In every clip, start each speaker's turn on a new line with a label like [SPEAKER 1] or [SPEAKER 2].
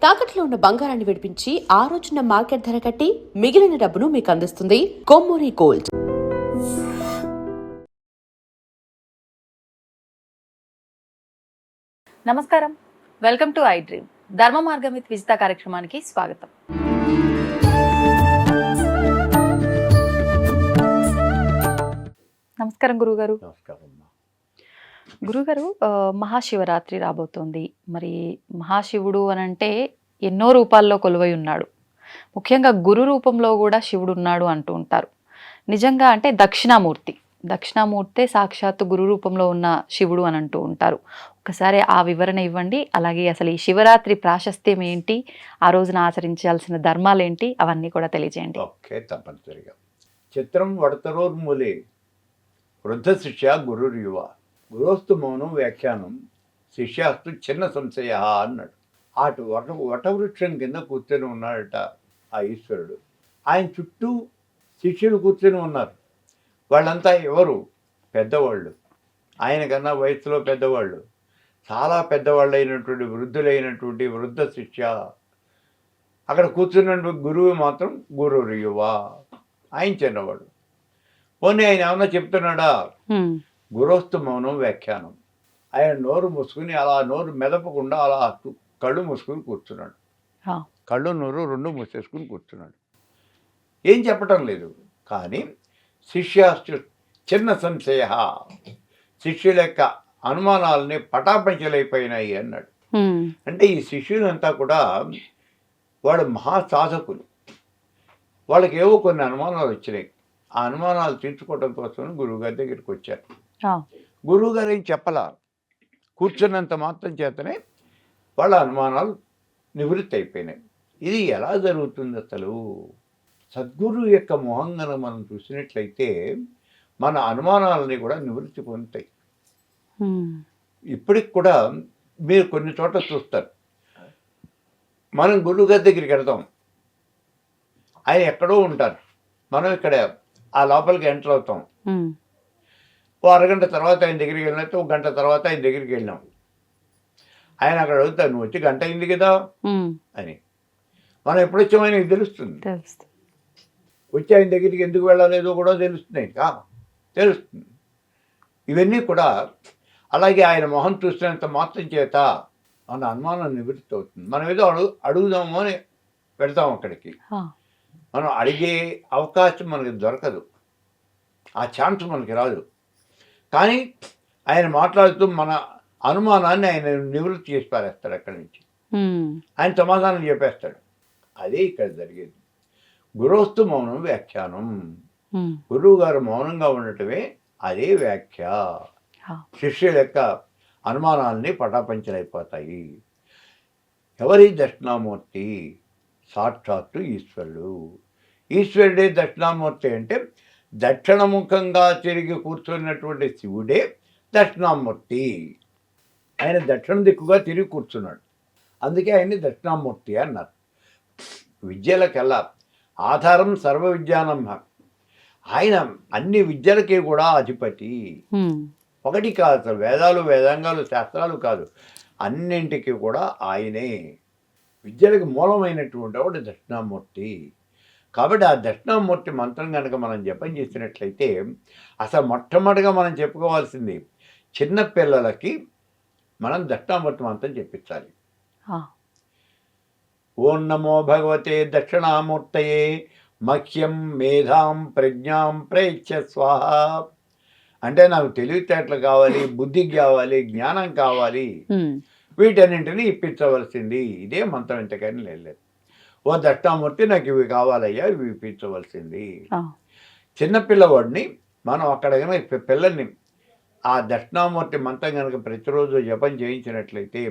[SPEAKER 1] తాకట్లో ఉన్న బంగారాన్ని విడిపించి ఆ రోజున మార్కెట్ ధర కట్టి మిగిలిన డబ్బును మీకు అందిస్తుంది కొమ్మూరి గోల్డ్.
[SPEAKER 2] నమస్కారం, వెల్కమ్ టు ఐ డ్రీమ్. ధర్మ మార్గం విత్ విజిత కార్యక్రమానికి స్వాగతం. నమస్కారం గురుగారు. గురుగారు, మహాశివరాత్రి రాబోతోంది. మరి మహాశివుడు అని అంటే ఎన్నో రూపాల్లో కొలువై ఉన్నాడు. ముఖ్యంగా గురు రూపంలో కూడా శివుడు ఉన్నాడు అంటూ ఉంటారు. నిజంగా అంటే దక్షిణామూర్తే సాక్షాత్తు గురు రూపంలో ఉన్న శివుడు అని అంటూ ఉంటారు. ఒకసారి ఆ వివరణ ఇవ్వండి. అలాగే అసలు ఈ శివరాత్రి ప్రాశస్త్యం ఏంటి, ఆ రోజున ఆచరించాల్సిన ధర్మాలు ఏంటి, అవన్నీ కూడా తెలియజేయండి.
[SPEAKER 3] ఓకే, తప్పనిసరిగా. చిత్రం వడతరోర్మూలే వృద్ధ శిష్య గురుర్యువ గురోస్తు మౌనం వ్యాఖ్యానం శిష్యాస్తు చిన్న సంశయ అన్నాడు. అటు వటవృక్షం కింద కూర్చొని ఉన్నాడట ఆ ఈశ్వరుడు. ఆయన చుట్టూ శిష్యులు కూర్చొని ఉన్నారు. వాళ్ళంతా ఎవరు? పెద్దవాళ్ళు, ఆయన కన్నా వయసులో పెద్దవాళ్ళు, చాలా పెద్దవాళ్ళు అయినటువంటి వృద్ధులైనటువంటి వృద్ధ శిష్య. అక్కడ కూర్చున్నటువంటి గురువు మాత్రం గురుర్యువ, ఆయన చిన్నవాడు. పోనీ ఆయన ఏమన్నా చెప్తున్నాడా? గురోస్తు మౌనం వ్యాఖ్యానం. ఆయన నోరు మూసుకుని అలా నోరు మెదపకుండా అలా కళ్ళు మూసుకుని కూర్చున్నాడు. కళ్ళు నోరు రెండు మూసేసుకుని కూర్చున్నాడు. ఏం చెప్పటం లేదు. కానీ శిష్యాస్తు చిన్న సంశయ, శిష్యుల యొక్క అనుమానాలని పటాపంచలైపోయినాయి అన్నాడు. అంటే ఈ శిష్యులంతా కూడా వాళ్ళు మహాసాధకులు. వాళ్ళకి ఏవో కొన్ని అనుమానాలు వచ్చినాయి. ఆ అనుమానాలు తీర్చుకోవడం కోసం గురువుగారి దగ్గరికి వచ్చారు. గురువుగారు ఏం చెప్పలా, కూర్చున్నంత మాత్రం చేతనే వాళ్ళ అనుమానాలు నివృత్తి అయిపోయినాయి. ఇది ఎలా జరుగుతుంది అసలు? సద్గురు యొక్క మోహంగా మనం చూసినట్లయితే మన అనుమానాలని కూడా నివృత్తి పొందుతాయి. ఇప్పటికి కూడా మీరు కొన్ని చోట్ల చూస్తారు, మనం గురువుగారి దగ్గరికి వెళ్తాం, ఆయన ఎక్కడో ఉంటారు, మనం ఇక్కడ ఆ లోపలికి ఎంటర్ అవుతాం. ఓ అరగంట తర్వాత ఆయన దగ్గరికి వెళ్ళినట్టు, ఒక గంట తర్వాత ఆయన దగ్గరికి వెళ్ళినాం. ఆయన అక్కడ అడుగుతారు, నువ్వు వచ్చి గంట అయింది కదా అని. మనం ఎప్పుడు వచ్చామని తెలుస్తుంది. వచ్చి ఆయన దగ్గరికి ఎందుకు వెళ్ళలేదో కూడా తెలుస్తుంది. తెలుస్తుంది. ఇవన్నీ కూడా అలాగే ఆయన మొహం చూసినంత మాత్రం చేత మన అనుమానం నివృత్తి అవుతుంది. మనం ఏదో అడుగుదాము అని పెడతాం అక్కడికి. మనం అడిగే అవకాశం మనకి దొరకదు, ఆ ఛాన్స్ మనకి రాదు. కానీ ఆయన మాట్లాడుతూ మన అనుమానాన్ని ఆయన నివృత్తి చేసి పారేస్తాడు. అక్కడి నుంచి ఆయన సమాధానం చెప్పేస్తాడు. అదే ఇక్కడ జరిగేది. గురోస్తు మౌనం వ్యాఖ్యానం. గురువు గారు మౌనంగా ఉండటమే అదే వ్యాఖ్య. శిష్యుల యొక్క అనుమానాలని పటాపంచలైపోతాయి. ఎవరి దక్షిణామూర్తి? సాక్షాత్తు ఈశ్వరుడు. ఈశ్వరుడే దక్షిణామూర్తి. అంటే దక్షిణముఖంగా తిరిగి కూర్చున్నటువంటి శివుడే దక్షిణామూర్తి. ఆయన దక్షిణ దిక్కుగా తిరిగి కూర్చున్నాడు, అందుకే ఆయన్ని దక్షిణామూర్తి అన్నారు. విద్యలకెల్లా ఆధారం సర్వ విద్యానంభ. ఆయన అన్ని విద్యలకి కూడా అధిపతి. ఒకటి కాదు, అసలు వేదాలు వేదాంగాలు శాస్త్రాలు కాదు, అన్నింటికి కూడా ఆయనే. విద్యలకు మూలమైనటువంటి వాడు దక్షిణామూర్తి. కాబట్టి ఆ దక్షిణామూర్తి మంత్రం కనుక మనం జపం చేసినట్లయితే అసలు మొట్టమొదటిగా మనం చెప్పుకోవాల్సింది, చిన్నపిల్లలకి మనం దక్షిణామూర్తి మంత్రం చెప్పించాలి. ఓం నమో భగవతే దక్షిణామూర్తయే మహ్యం మేధాం ప్రజ్ఞాం ప్రయచ్చ స్వాహ. అంటే నాకు తెలివితేటలు కావాలి, బుద్ధి కావాలి, జ్ఞానం కావాలి, వీటన్నింటినీ ఇప్పించవలసింది. ఇదే మంత్రం, ఇంతకని లేదు. ఓ దక్షిణామూర్తి నాకు ఇవి కావాలయ్యా, ఇవి ఇప్పించవలసింది. చిన్నపిల్లవాడిని మనం అక్కడ కనుక పిల్లల్ని ఆ దక్షిణామూర్తి మంత్రం కనుక ప్రతిరోజు జపం చేయించినట్లయితే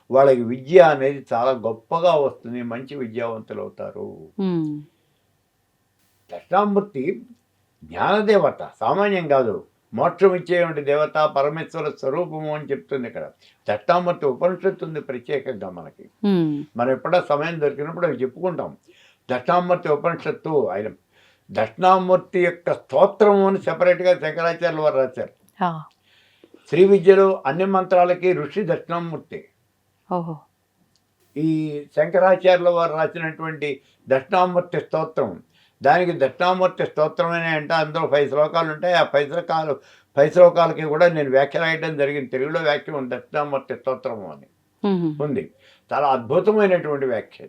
[SPEAKER 3] వాళ్ళకి విద్య అనేది చాలా గొప్పగా వస్తుంది, మంచి విద్యావంతులు అవుతారు. దక్షిణామూర్తి జ్ఞానదేవత, సామాన్యం కాదు. మోక్షం ఇచ్చేటువంటి దేవత, పరమేశ్వర స్వరూపము అని చెప్తుంది ఇక్కడ. దక్షిణామూర్తి ఉపనిషత్తు ఉంది ప్రత్యేకంగా మనకి. మనం ఎప్పుడో సమయం దొరికినప్పుడు అవి చెప్పుకుంటాం. దక్షిణామూర్తి ఉపనిషత్తు, ఆయన దక్షిణామూర్తి యొక్క స్తోత్రము అని సెపరేట్గా శంకరాచార్యులు వారు రాశారు. శ్రీ విద్యలో అన్ని మంత్రాలకి ఋషి దక్షిణామూర్తి. ఈ శంకరాచార్యుల వారు రాసినటువంటి దక్షిణామూర్తి స్తోత్రం, దానికి దక్షిణామూర్తి స్తోత్రం అని అంటే అందులో 5 శ్లోకాలు ఉంటాయి. ఆ 5 శ్లోకాలకి కూడా నేను వ్యాఖ్య రాయడం జరిగింది. తెలుగులో వ్యాఖ్య ఉంది, దక్షిణామూర్తి స్తోత్రము అని ఉంది. చాలా అద్భుతమైనటువంటి వ్యాఖ్య.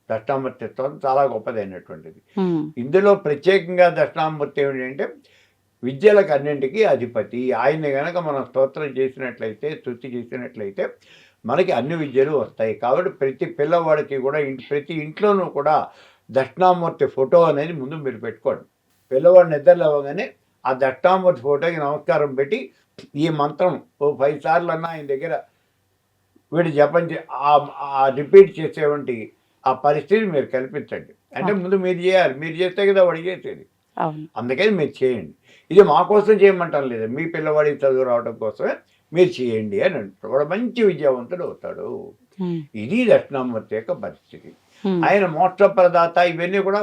[SPEAKER 3] దక్షిణామూర్తి స్తోత్రం చాలా గొప్పదైనటువంటిది. ఇందులో ప్రత్యేకంగా దక్షిణామూర్తి ఏమిటంటే విద్యలకు అన్నింటికీ అధిపతి. ఆయన్ని కనుక మనం స్తోత్రం చేసినట్లయితే, స్తుతి చేసినట్లయితే మనకి అన్ని విద్యలు వస్తాయి. కాబట్టి ప్రతి పిల్లవాడికి కూడా ప్రతి ఇంట్లోనూ కూడా దక్షిణామూర్తి ఫోటో అనేది ముందు మీరు పెట్టుకోండి. పిల్లవాడు నిద్రలు అవ్వగానే ఆ దక్షిణామూర్తి ఫోటోకి నమస్కారం పెట్టి ఈ మంత్రం ఓ 5 సార్లు అన్నా ఆయన దగ్గర వీడు జపం రిపీట్ చేసేవంటి ఆ పరిస్థితి మీరు కల్పించండి. అంటే ముందు మీరు చేయాలి, మీరు చేస్తే కదా వాడు చేసేది. అందుకని మీరు చేయండి. ఇది మా కోసం చేయమంటాం లేదు, మీ పిల్లవాడికి చదువు రావడం కోసమే మీరు చేయండి అని అంటారు. వాడు మంచి విద్యావంతుడు అవుతాడు. ఇది దక్షిణామూర్తి యొక్క పరిస్థితి. ఆయన మోక్షప్రదాత. ఇవన్నీ కూడా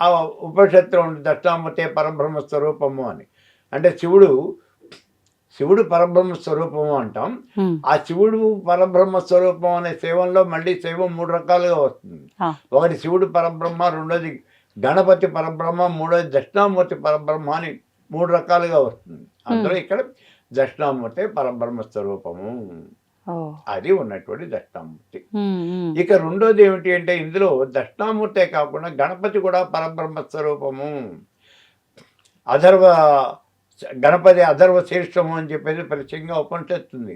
[SPEAKER 3] ఆ ఉపనిషత్తులో ఉంది, దక్షిణామూర్తి పరబ్రహ్మ స్వరూపము అని. అంటే శివుడు పరబ్రహ్మ స్వరూపము అంటాం. ఆ శివుడు పరబ్రహ్మ స్వరూపం అనే శైవంలో మళ్ళీ శైవం 3 రకాలుగా వస్తుంది. ఒకటి శివుడు పరబ్రహ్మ, రెండోది గణపతి పరబ్రహ్మ, మూడోది దక్షిణామూర్తి పరబ్రహ్మ అని 3 రకాలుగా వస్తుంది. అందులో ఇక్కడ దక్షిణామూర్తి పరబ్రహ్మ స్వరూపము అది ఉన్నటువంటి దక్షిణామూర్తి. ఇక రెండోది ఏమిటి అంటే ఇందులో దక్షిణామూర్తే కాకుండా గణపతి కూడా పరబ్రహ్మ స్వరూపము. గణపతి అధర్వ శీర్షము అని చెప్పేసి ప్రత్యేకంగా ఉపనిషత్తుంది.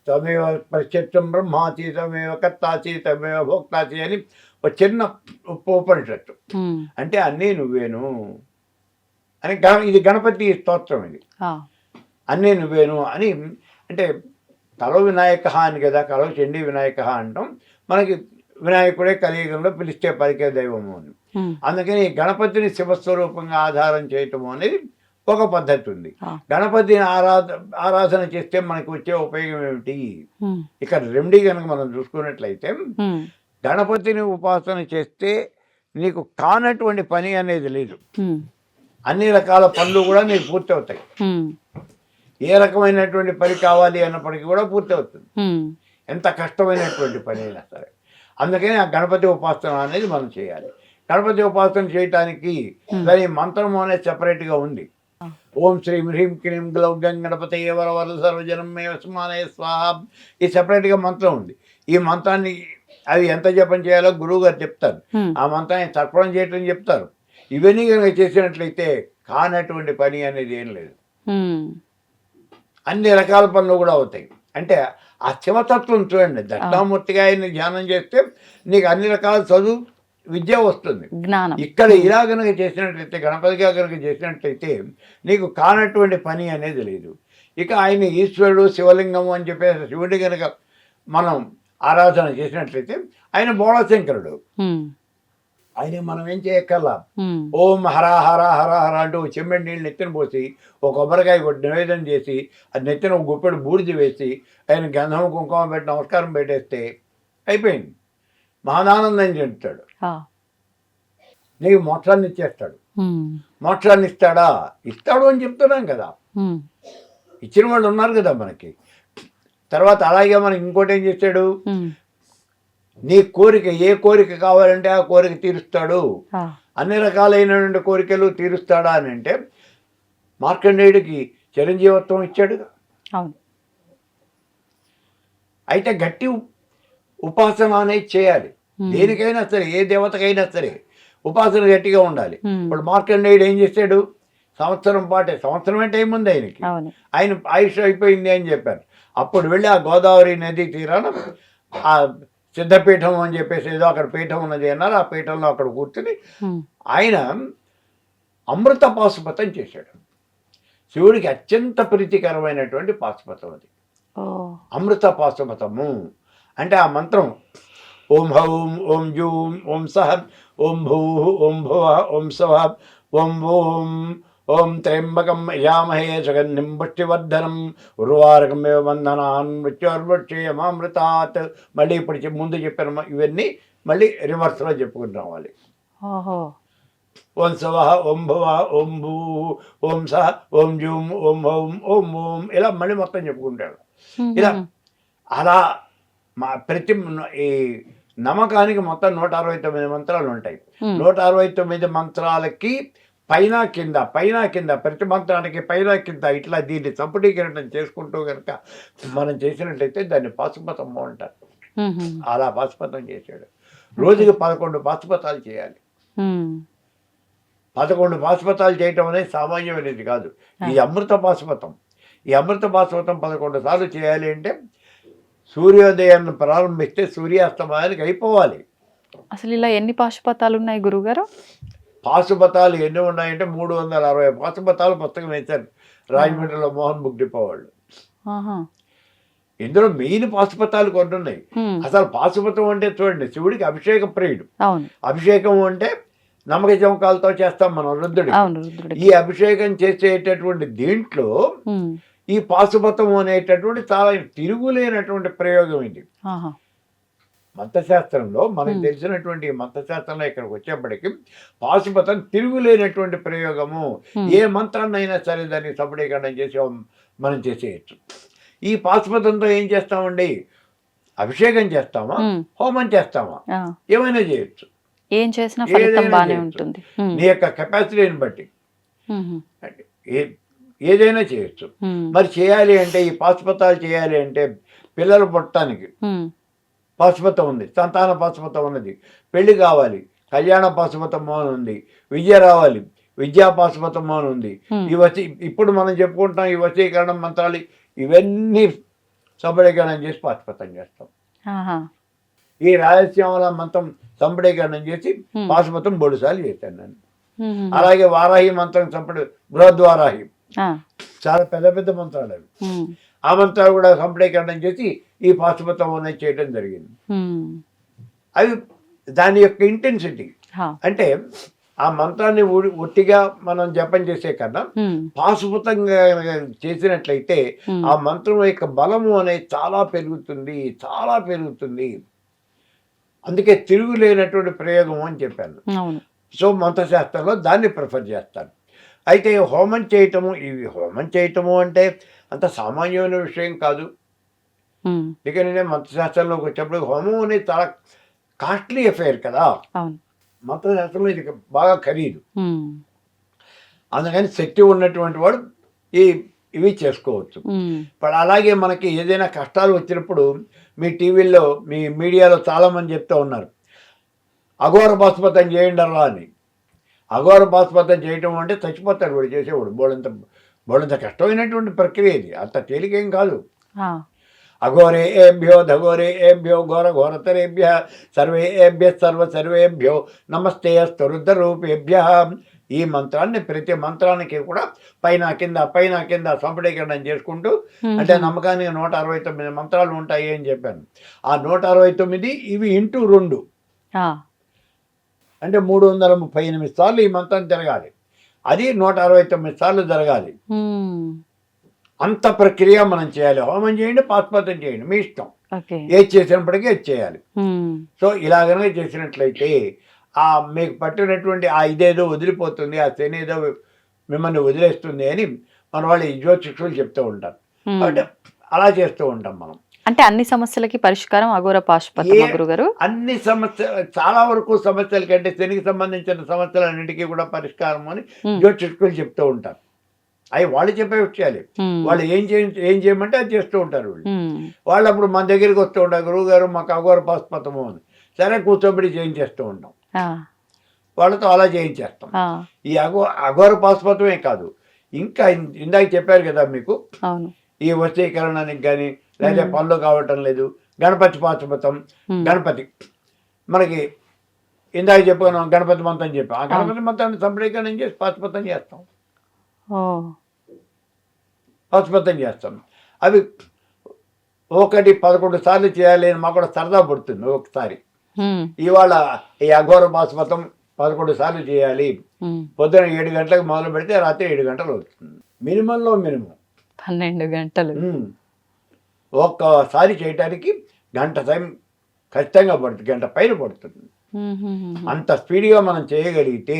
[SPEAKER 3] తమేవ ప్రత్యక్షం బ్రహ్మాసి, తమేవ కర్తాసి, తమేవ భోక్తాసి అని ఒక చిన్న ఉపనిషత్తు. అంటే అన్నీ నువ్వేను అని. ఇది గణపతి స్తోత్రం. ఇది అన్నీ నువ్వేను అని. అంటే కలవ వినాయక అని కదా, కలవ చండీ వినాయక అంటాం. మనకి వినాయకుడే కలియుగంలో పిలిస్తే పలికే దైవము అని. అందుకని గణపతిని శివస్వరూపంగా ఆధారం చేయటము అనేది ఒక పద్ధతి ఉంది. గణపతిని ఆరాధన చేస్తే మనకు వచ్చే ఉపయోగం ఏమిటి? ఇక్కడ రెమెడీ కనుక మనం చూసుకున్నట్లయితే, గణపతిని ఉపాసన చేస్తే నీకు కానటువంటి పని అనేది లేదు. అన్ని రకాల పనులు కూడా నీకు పూర్తి అవుతాయి. ఏ రకమైనటువంటి పని కావాలి అన్నప్పటికీ కూడా పూర్తి అవుతుంది, ఎంత కష్టమైనటువంటి పని అయినా సరే. అందుకని ఆ గణపతి ఉపాసన అనేది మనం చేయాలి. గణపతి ఉపాసన చేయటానికి దాని మంత్రము అనేది సెపరేట్గా ఉంది. ఓం శ్రీం హ్రీం క్లీం గ్లౌం గణపతే వరవర సర్వజనం మే వస్మానే స్వాహ. ఈ సెపరేట్గా మంత్రం ఉంది. ఈ మంత్రాన్ని అది ఎంత జపం చేయాలో గురువు గారు చెప్తారు. ఆ మంత్రాన్ని తర్పణం చేయటం చెప్తారు. ఇవన్నీ కనుక చేసినట్లయితే కానటువంటి పని అనేది ఏం లేదు. అన్ని రకాల పనులు కూడా అవుతాయి. అంటే ఆ శివతత్వం చూడండి. దక్షిణామూర్తిగా ఆయన్ని ధ్యానం చేస్తే నీకు అన్ని రకాల చదువు విద్య వస్తుంది. ఇక్కడ ఇలా కనుక చేసినట్లయితే, గణపతిగా కనుక చేసినట్లయితే నీకు కానటువంటి పని అనేది లేదు. ఇక ఆయన ఈశ్వరుడు శివలింగము అని చెప్పేసి శివుడి కనుక మనం ఆరాధన చేసినట్లయితే ఆయన బోళశంకరుడు. ఆయన మనం ఏం చేయక్కర్లా. ఓం హర హర హర హర అంటూ చెమ్మెడి నీళ్ళు నెత్తిన పోసి ఒక కొబ్బరికాయ కొట్టి నివేదన చేసి అది నెత్తిన ఒక గుప్పెడు బూడిద వేసి ఆయన గంధం కుంకుమ పెట్టి నమస్కారం పెట్టేస్తే అయిపోయింది. మహాదానందం చెందుతాడు. నీకు మోక్షాన్ని ఇచ్చేస్తాడు. మోక్షాన్ని ఇస్తాడా? ఇస్తాడు అని చెప్తున్నాం కదా. ఇచ్చిన వాళ్ళు ఉన్నారు కదా మనకి. తర్వాత అలాగే మనకి ఇంకోటి ఏం చేస్తాడు, నీ కోరిక ఏ కోరిక కావాలంటే ఆ కోరిక తీరుస్తాడు. అన్ని రకాలైనటువంటి కోరికలు తీరుస్తాడా అని అంటే మార్కండేయుడికి చిరంజీవత్వం ఇచ్చాడు. అయితే గట్టి ఉపాసన అనేది చేయాలి. దేనికైనా సరే, ఏ దేవతకైనా సరే ఉపాసన గట్టిగా ఉండాలి. ఇప్పుడు మార్కండేయుడు ఏం చేశాడు? సంవత్సరమే టైం ఉంది ఆయనకి. ఆయన ఆయుష్ అయిపోయింది అని చెప్పారు. అప్పుడు వెళ్ళి ఆ గోదావరి నది తీరాన ఆ సిద్ధపీఠం అని చెప్పేసి ఏదో అక్కడ పీఠం ఉన్నది అన్నారు. ఆ పీఠంలో అక్కడ కూర్చుని ఆయన అమృత పాశుపతం చేశాడు. శివుడికి అత్యంత ప్రీతికరమైనటువంటి పాశుపతం అది, అమృత పాశుపతము. అంటే ఆ మంత్రం ఓం హౌం ఓం జూం ఓం సహ ఓం భూ ఓం భువ ఓం సవ ఓం ఓం ఓం త్రయంబకం యజామహే సుగంధిం పుష్టివర్ధనం ఉర్వారకమేవ వందనాన్ మృత్యోర్వృక్షేయమామృతాత్. మళ్ళీ ఇప్పుడు ముందు చెప్పిన ఇవన్నీ మళ్ళీ రివర్స్లో చెప్పుకుని రావాలి. ఓం సవ ఓం భువ ఓం భూ ఓం సహ ఓం జూం ఓం ఓం ఓం ఓం ఇలా మళ్ళీ మొత్తం చెప్పుకుంటాడు. ఇలా అలా ఈ నమ్మకానికి మొత్తం 169 మంత్రాలు ఉంటాయి. 169 మంత్రాలకి పైన కింద ప్రతి మంత్రానికి పైన కింద ఇట్లా దీన్ని సంపుటీకరణం చేసుకుంటూ కనుక మనం చేసినట్లయితే దాన్ని పాశుపతము అంటారు. అలా పాశుపతం చేశాడు. రోజుకి 11 పాశుపతాలు చేయాలి. 11 పాశుపతాలు చేయటం అనేది సామాన్యమైనది కాదు. ఇది అమృత పాశుపతం. ఈ అమృత పాశుపతం 11 సార్లు చేయాలి అంటే సూర్యోదయాన్ని ప్రారంభిస్తే సూర్యాస్తమయానికి అయిపోవాలి.
[SPEAKER 2] అసలు ఇలా ఎన్ని పాశుపతాలు ఉన్నాయి గురుగారు?
[SPEAKER 3] పాశుపతాలు ఎన్ని ఉన్నాయంటే 360 పాశుపతాలు పుస్తకం వేశారు రాజమండ్రిలో మోహన్ బుక్ డిపో వాళ్ళు. ఇందులో మెయిన్ పాశుపతాలు కొన్ని ఉన్నాయి. అసలు పాశుపతం అంటే చూడండి, శివుడికి అభిషేక ప్రియుడు. అభిషేకం అంటే నమ్మక చమకాలతో చేస్తాం మనం రుద్రుడికి. ఈ అభిషేకం చేసేటటువంటి దీంట్లో ఈ పాశుపతం అనేటటువంటి చాలా తిరుగులేనటువంటి ప్రయోగం ఇది. మంత్రశాస్త్రంలో మనకు తెలిసినటువంటి మంత్రశాస్త్రంలో ఇక్కడికి వచ్చేప్పటికి పాశుపతం తిరుగులేనటువంటి ప్రయోగము. ఏ మంత్రాన్ని అయినా సరే దాన్ని సబడీకరణం చేసి మనం చేసేయచ్చు. ఈ పాశుపతంతో ఏం చేస్తామండి? అభిషేకం చేస్తామా, హోమం చేస్తామా, ఏమైనా చేయొచ్చు.
[SPEAKER 2] ఏం చేసినా ఫలితం బాగానే ఉంటుంది.
[SPEAKER 3] నీ యొక్క కెపాసిటీని బట్టి ఏదైనా చేయొచ్చు. మరి చేయాలి అంటే ఈ పాశుపతాలు చేయాలి అంటే పిల్లలు పుట్టడానికి పాశుపతం ఉంది, సంతాన పాశుపతం ఉన్నది, పెళ్లి కావాలి కళ్యాణ పాశుపతం అని ఉంది, విద్య రావాలి విద్యా పాశుపతం అని ఉంది. ఇప్పుడు మనం చెప్పుకుంటాం ఈ వశీకరణం మంత్రాలు ఇవన్నీ సంబడీకరణం చేసి పాశుపతం చేస్తాం. ఈ రాయలసీమల మంత్రం సంబడీకరణం చేసి పాశుపతం 3 సార్లు చేశాను నేను. అలాగే వారాహి మంత్రం బృహద్వారాహి చాలా పెద్ద పెద్ద మంత్రాలు అవి. ఆ మంత్రాలు కూడా సంపడీకరణం చేసి ఈ పాశుపతం అనేది చేయడం జరిగింది. అవి దాని యొక్క ఇంటెన్సిటీ అంటే ఆ మంత్రాన్ని ఒట్టిగా మనం జపం చేసే కన్నా పాశుపతంగా చేసినట్లయితే ఆ మంత్రం యొక్క బలము అనేది చాలా పెరుగుతుంది. అందుకే తిరుగులేనటువంటి ప్రయోగం అని చెప్పాను. సో మంత్రశాస్త్రంలో దాన్ని ప్రిఫర్ చేస్తాను. అయితే హోమం చేయటము అంటే అంత సామాన్యమైన విషయం కాదు. ఇక నేను మంత్రశాస్త్రంలోకి వచ్చేప్పుడు హోమం అనేది చాలా కాస్ట్లీ అఫైర్ కదా. మంత్రశాస్త్రంలో ఇది బాగా ఖరీదు. అందుకని శక్తి ఉన్నటువంటి వాడు ఇవి చేసుకోవచ్చు. ఇప్పుడు అలాగే మనకి ఏదైనా కష్టాలు వచ్చినప్పుడు మీ టీవీల్లో మీ మీడియాలో చాలామంది చెప్తూ ఉన్నారు అఘోర పాశుపతం చేయండి అలా అని. అఘోర పాశుపతం చేయటం అంటే చచ్చిపోతాడు వాడు చేసేవాడు. బోడంత కష్టమైనటువంటి ప్రక్రియ ఇది, అంత తేలికేం కాదు. అఘోరేభ్యో ధఘోరేభ్యో ఘోర ఘోరతరేభ్య సర్వేభ్య సర్వేభ్యో నమస్తే అస్తరుద్ర రూపేభ్య. ఈ మంత్రాన్ని ప్రతి మంత్రానికి కూడా పైన కింద సంపడీకరణం చేసుకుంటూ, అంటే నమ్మకానికి 169 మంత్రాలు ఉంటాయి అని చెప్పాను. ఆ 169 ఇవి ఇంటూ 2 అంటే 338 సార్లు ఈ మంత్రం జరగాలి. అది 169 సార్లు జరగాలి. అంత ప్రక్రియ మనం చేయాలి. హోమం చేయండి, పాశుపతం చేయండి, మీ ఇష్టం. ఏది చేసినప్పటికీ అది చేయాలి. సో ఇలాగనే చేసినట్లయితే మీకు పట్టినటువంటి ఇదేదో వదిలిపోతుంది, ఆ శని ఏదో మిమ్మల్ని వదిలేస్తుంది అని మన వాళ్ళు జ్యోతిష్కులు చెప్తూ ఉంటారు. అంటే అలా చేస్తూ ఉంటాం మనం.
[SPEAKER 2] అంటే అన్ని సమస్యలకి పరిష్కారం అఘోర పాశుపతం గురుగారు? అన్ని
[SPEAKER 3] చాలా వరకు సమస్యల కంటే శనికి సంబంధించిన సమస్యలన్నింటికీ కూడా పరిష్కారం అని జ్యోతిష్కులు చెప్తూ ఉంటారు. అవి వాళ్ళు చెప్పే విషయాలు. వాళ్ళు ఏం చేయమంటే అది చేస్తూ ఉంటారు. వాళ్ళు అప్పుడు మన దగ్గరికి వస్తూ ఉంటారు, గురువు గారు మాకు అఘోర పాశుపతము అని. సరే కూర్చోబెట్టి చేయించేస్తూ ఉంటాం, వాళ్ళతో అలా చేయించేస్తాం. ఈ అఘోర పాశుపతమే కాదు, ఇంకా ఇందాక చెప్పారు కదా మీకు, ఈ వశీకరణానికి కానీ లేదా పనులు కావటం లేదు, గణపతి పాశుపతం. గణపతి మనకి ఇందాక చెప్పుకున్నాం, గణపతి మంత్రం చెప్పాం. ఆ గణపతి మంత్రాన్ని సంపడీకరణం చేసి పాశుపతం చేస్తాం. అవి 11 సార్లు చేయాలి అని మాకు కూడా సరదా పడుతుంది. ఒకసారి ఇవాళ ఈ అఘోర పాశుపతం 11 సార్లు చేయాలి. పొద్దున 7 గంటలకు మొదలు పెడితే రాత్రి 7 గంటలు అవుతుంది. మినిమం
[SPEAKER 2] 12 గంటలు.
[SPEAKER 3] ఒక్కసారి చేయటానికి గంట టైం ఖచ్చితంగా పడుతుంది, గంట పైన పడుతుంది. అంత స్పీడ్గా మనం చేయగలిగితే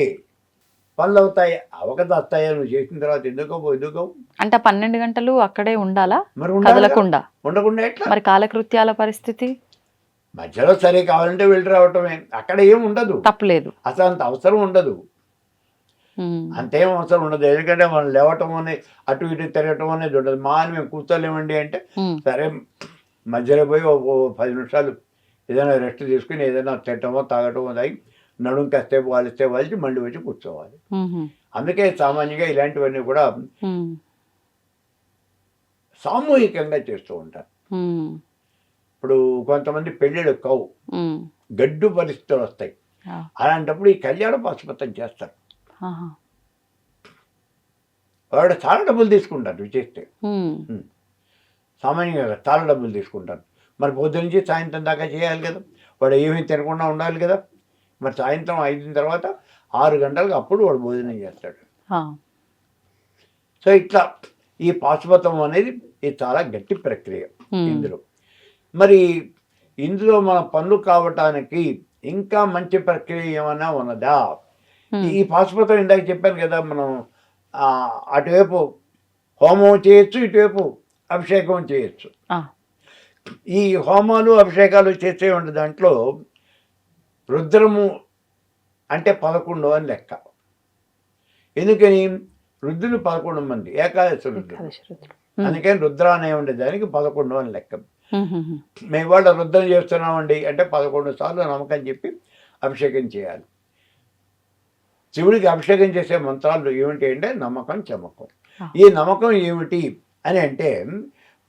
[SPEAKER 3] పనులు అవుతాయి. అవకదాస్తాయి నువ్వు చేసిన తర్వాత ఎందుకో
[SPEAKER 2] అంటే 12 గంటలు అక్కడే ఉండాలా?
[SPEAKER 3] మరి
[SPEAKER 2] కదలకుండా
[SPEAKER 3] ఉండకుండా ఎట్లా?
[SPEAKER 2] మరి కాలకృత్యాల పరిస్థితి?
[SPEAKER 3] మధ్యలో సరే కావాలంటే వెళ్ళి రావటమే, అక్కడ ఏం ఉండదు,
[SPEAKER 2] తప్పలేదు.
[SPEAKER 3] అసలు అంత అవసరం ఉండదు, అంతేం అవసరం ఉండదు. ఎందుకంటే మనం లేవటం అనేది అటు ఇటు తిరగటం అనేది ఉండదు. మా అని మేము కూర్చోలేమండి అంటే సరే మధ్యలో పోయి ఓ 10 నిమిషాలు ఏదైనా రెస్ట్ తీసుకుని ఏదైనా తిట్టమో తాగటమో తాగి నడుము కాసేపు వాలిస్తే వాల్చి మళ్ళీ వచ్చి కూర్చోవాలి. అందుకే సామాన్యంగా ఇలాంటివన్నీ కూడా సామూహికంగా చేస్తూ ఉంటారు. ఇప్పుడు కొంతమంది పెళ్ళిళ్ళు కావు, గడ్డు పరిస్థితులు వస్తాయి, అలాంటప్పుడు ఈ కళ్యాణ పాశుపతం చేస్తారు. వాడు చాలా డబ్బులు తీసుకుంటారు ఇవి చేస్తే, సామాన్యంగా చాలా డబ్బులు తీసుకుంటారు. మరి పొద్దు నుంచి సాయంత్రం దాకా చేయాలి కదా, వాడు ఏమీ తినకుండా ఉండాలి కదా. మరి సాయంత్రం 5 తర్వాత 6 గంటలకు అప్పుడు వాడు భోజనం చేస్తాడు. సో ఇట్లా ఈ పాశుపతం అనేది ఇది చాలా గట్టి ప్రక్రియ ఇందులో. మరి ఇందులో మన పనులు కావటానికి ఇంకా మంచి ప్రక్రియ ఏమైనా ఉన్నదా? ఈ పాశుపతం ఇందాక చెప్పాను కదా, మనం అటువైపు హోమం చేయొచ్చు, ఇటువైపు అభిషేకం చేయొచ్చు. ఈ హోమాలు అభిషేకాలు చేసే ఉండే దాంట్లో రుద్రము అంటే 11 అని లెక్క. ఎందుకని? రుద్రులు 11 మంది, ఏకాదశి రుద్రులు, అందుకని రుద్ర అనే ఉండేదానికి 11 అని లెక్క. మేము వాళ్ళ రుద్రం చేస్తున్నామండి అంటే 11 సార్లు నమ్మకం చెప్పి అభిషేకం చేయాలి. శివుడికి అభిషేకం చేసే మంత్రాలు ఏమిటి అంటే నమ్మకం, చమకం. ఈ నమ్మకం ఏమిటి అని అంటే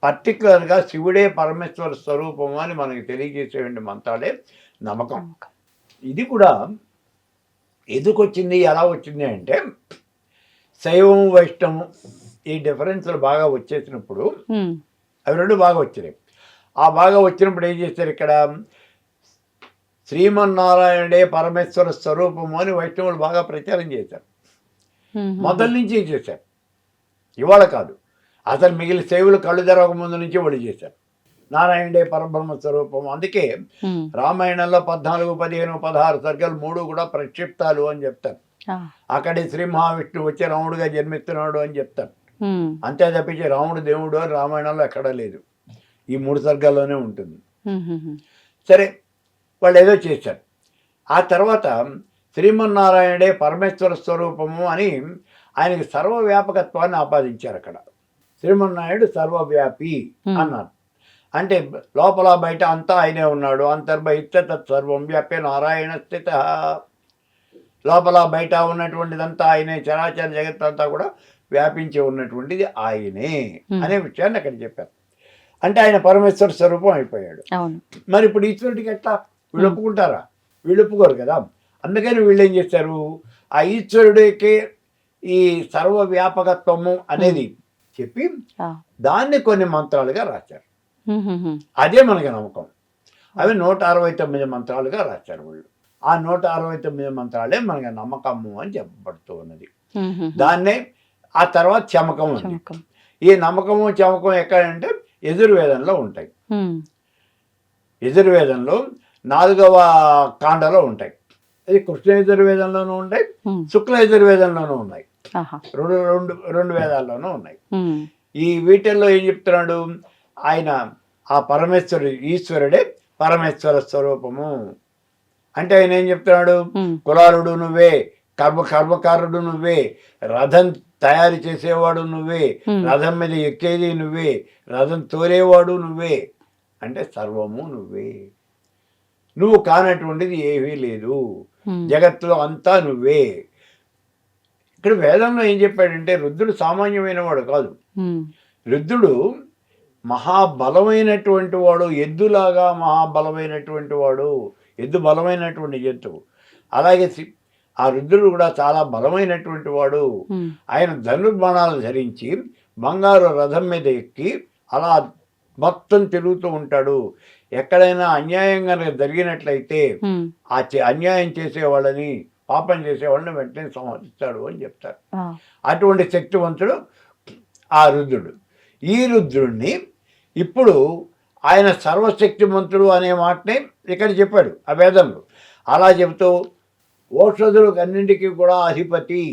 [SPEAKER 3] పర్టికులర్గా శివుడే పరమేశ్వర స్వరూపము అని మనకి తెలియజేసే మంత్రాలే నమ్మకం. ఇది కూడా ఎందుకు వచ్చింది, ఎలా వచ్చింది అంటే శైవం వైష్ణవం ఈ డిఫరెన్స్లు బాగా వచ్చేసినప్పుడు అవి రెండు బాగా వచ్చినాయి. ఆ బాగా వచ్చినప్పుడు ఏం చేస్తారు, ఇక్కడ శ్రీమన్నారాయణుడే పరమేశ్వర స్వరూపము అని వైష్ణవులు బాగా ప్రచారం చేశారు. మొదటి నుంచి చేశారు, ఇవాళ కాదు, అసలు మిగిలిన శైవులు కళ్ళు తెరవక ముందు నుంచి వాళ్ళు చేశారు. నారాయణుడే పరబ్రహ్మ స్వరూపం. అందుకే రామాయణంలో 14, 15, 16 సర్గలు 3 కూడా ప్రక్షిప్తాలు అని చెప్తారు. అక్కడే శ్రీ మహావిష్ణువు వచ్చి రాముడుగా జన్మిస్తున్నాడు అని చెప్తారు. అంతే తప్పించి రాముడు దేవుడు అని రామాయణంలో ఎక్కడా లేదు, ఈ 3 సర్గాల్లోనే ఉంటుంది. సరే, వాళ్ళు ఏదో చేశారు. ఆ తర్వాత శ్రీమన్నారాయణుడే పరమేశ్వర స్వరూపము అని ఆయనకి సర్వవ్యాపకత్వాన్ని ఆపాదించారు. అక్కడ శ్రీమన్నారాయణుడు సర్వవ్యాపి అన్నారు. అంటే లోపల బయట అంతా ఆయనే ఉన్నాడు. అంతర్బహిష్ట తత్సర్వం వ్యాప్య నారాయణ స్థిత. లోపల బయట ఉన్నటువంటిదంతా ఆయనే, చరాచర జగత్ అంతా కూడా వ్యాపించి ఉన్నటువంటిది ఆయనే అనే విషయాన్ని అక్కడ చెప్పారు. అంటే ఆయన పరమేశ్వర స్వరూపం అయిపోయాడు. మరి ఇప్పుడు ఈశ్వరుడికి ఎట్లా? వీళ్ళు ఒప్పుకుంటారా? వీళ్ళు ఒప్పుకోరు కదా. అందుకని వీళ్ళు ఏం చేశారు, ఆ ఈశ్వరుడికి ఈ సర్వవ్యాపకత్వము అనేది చెప్పి దాన్ని కొన్ని మంత్రాలుగా రాశారు. అదే మనకి నమ్మకం. అవి 169 మంత్రాలుగా రాశారు వాళ్ళు. ఆ 169 మంత్రాలే మనకి నమ్మకము అని చెప్పబడుతూ ఉన్నది. దాన్నే ఆ తర్వాత చమకం ఉంది. ఈ నమ్మకము చమకం ఎక్కడంటే యజుర్వేదంలో ఉంటాయి. యజుర్వేదంలో 4వ కాండలో ఉంటాయి. అది కృష్ణ యజుర్వేదంలోనూ ఉంటాయి, శుక్ల యజుర్వేదంలోనూ ఉన్నాయి, రెండు వేదాల్లోనూ ఉన్నాయి. ఈ వీటిల్లో ఏం చెప్తున్నాడు ఆయన, ఆ ఈశ్వరుడే పరమేశ్వర స్వరూపము అంటే ఆయన ఏం చెప్తున్నాడు, కులాలుడు నువ్వే, కర్మకారుడు నువ్వే, రథం తయారు చేసేవాడు నువ్వే, రథం మీద ఎక్కేది నువ్వే, రథం తోలేవాడు నువ్వే, అంటే సర్వము నువ్వే, నువ్వు కానటువంటిది ఏమీ లేదు, జగత్తులో అంతా నువ్వే. ఇక్కడ వేదంలో ఏం చెప్పాడంటే రుద్రుడు సామాన్యమైన వాడు కాదు. రుద్రుడు మహాబలమైనటువంటి వాడు, ఎద్దులాగా మహాబలమైనటువంటి వాడు, ఎద్దు బలమైనటువంటి జంతువు. అలాగే ఆ రుద్రుడు కూడా చాలా బలమైనటువంటి వాడు. ఆయన ధనుర్బాణాలు ధరించి బంగారు రథం మీద ఎక్కి అలా మొత్తం తిరుగుతూ ఉంటాడు. ఎక్కడైనా అన్యాయంగా జరిగినట్లయితే ఆ అన్యాయం చేసేవాళ్ళని, పాపం చేసేవాళ్ళని వెంటనే సంహరిస్తాడు అని చెప్తారు. అటువంటి శక్తివంతుడు ఆ రుద్రుడు. ఈ రుద్రుడిని ఇప్పుడు ఆయన సర్వశక్తిమంతుడు అనే మాటనే ఇక్కడ చెప్పాడు ఆ వేదంలో. అలా చెబుతూ ఓషధులకు అన్నింటికీ కూడా అధిపతి.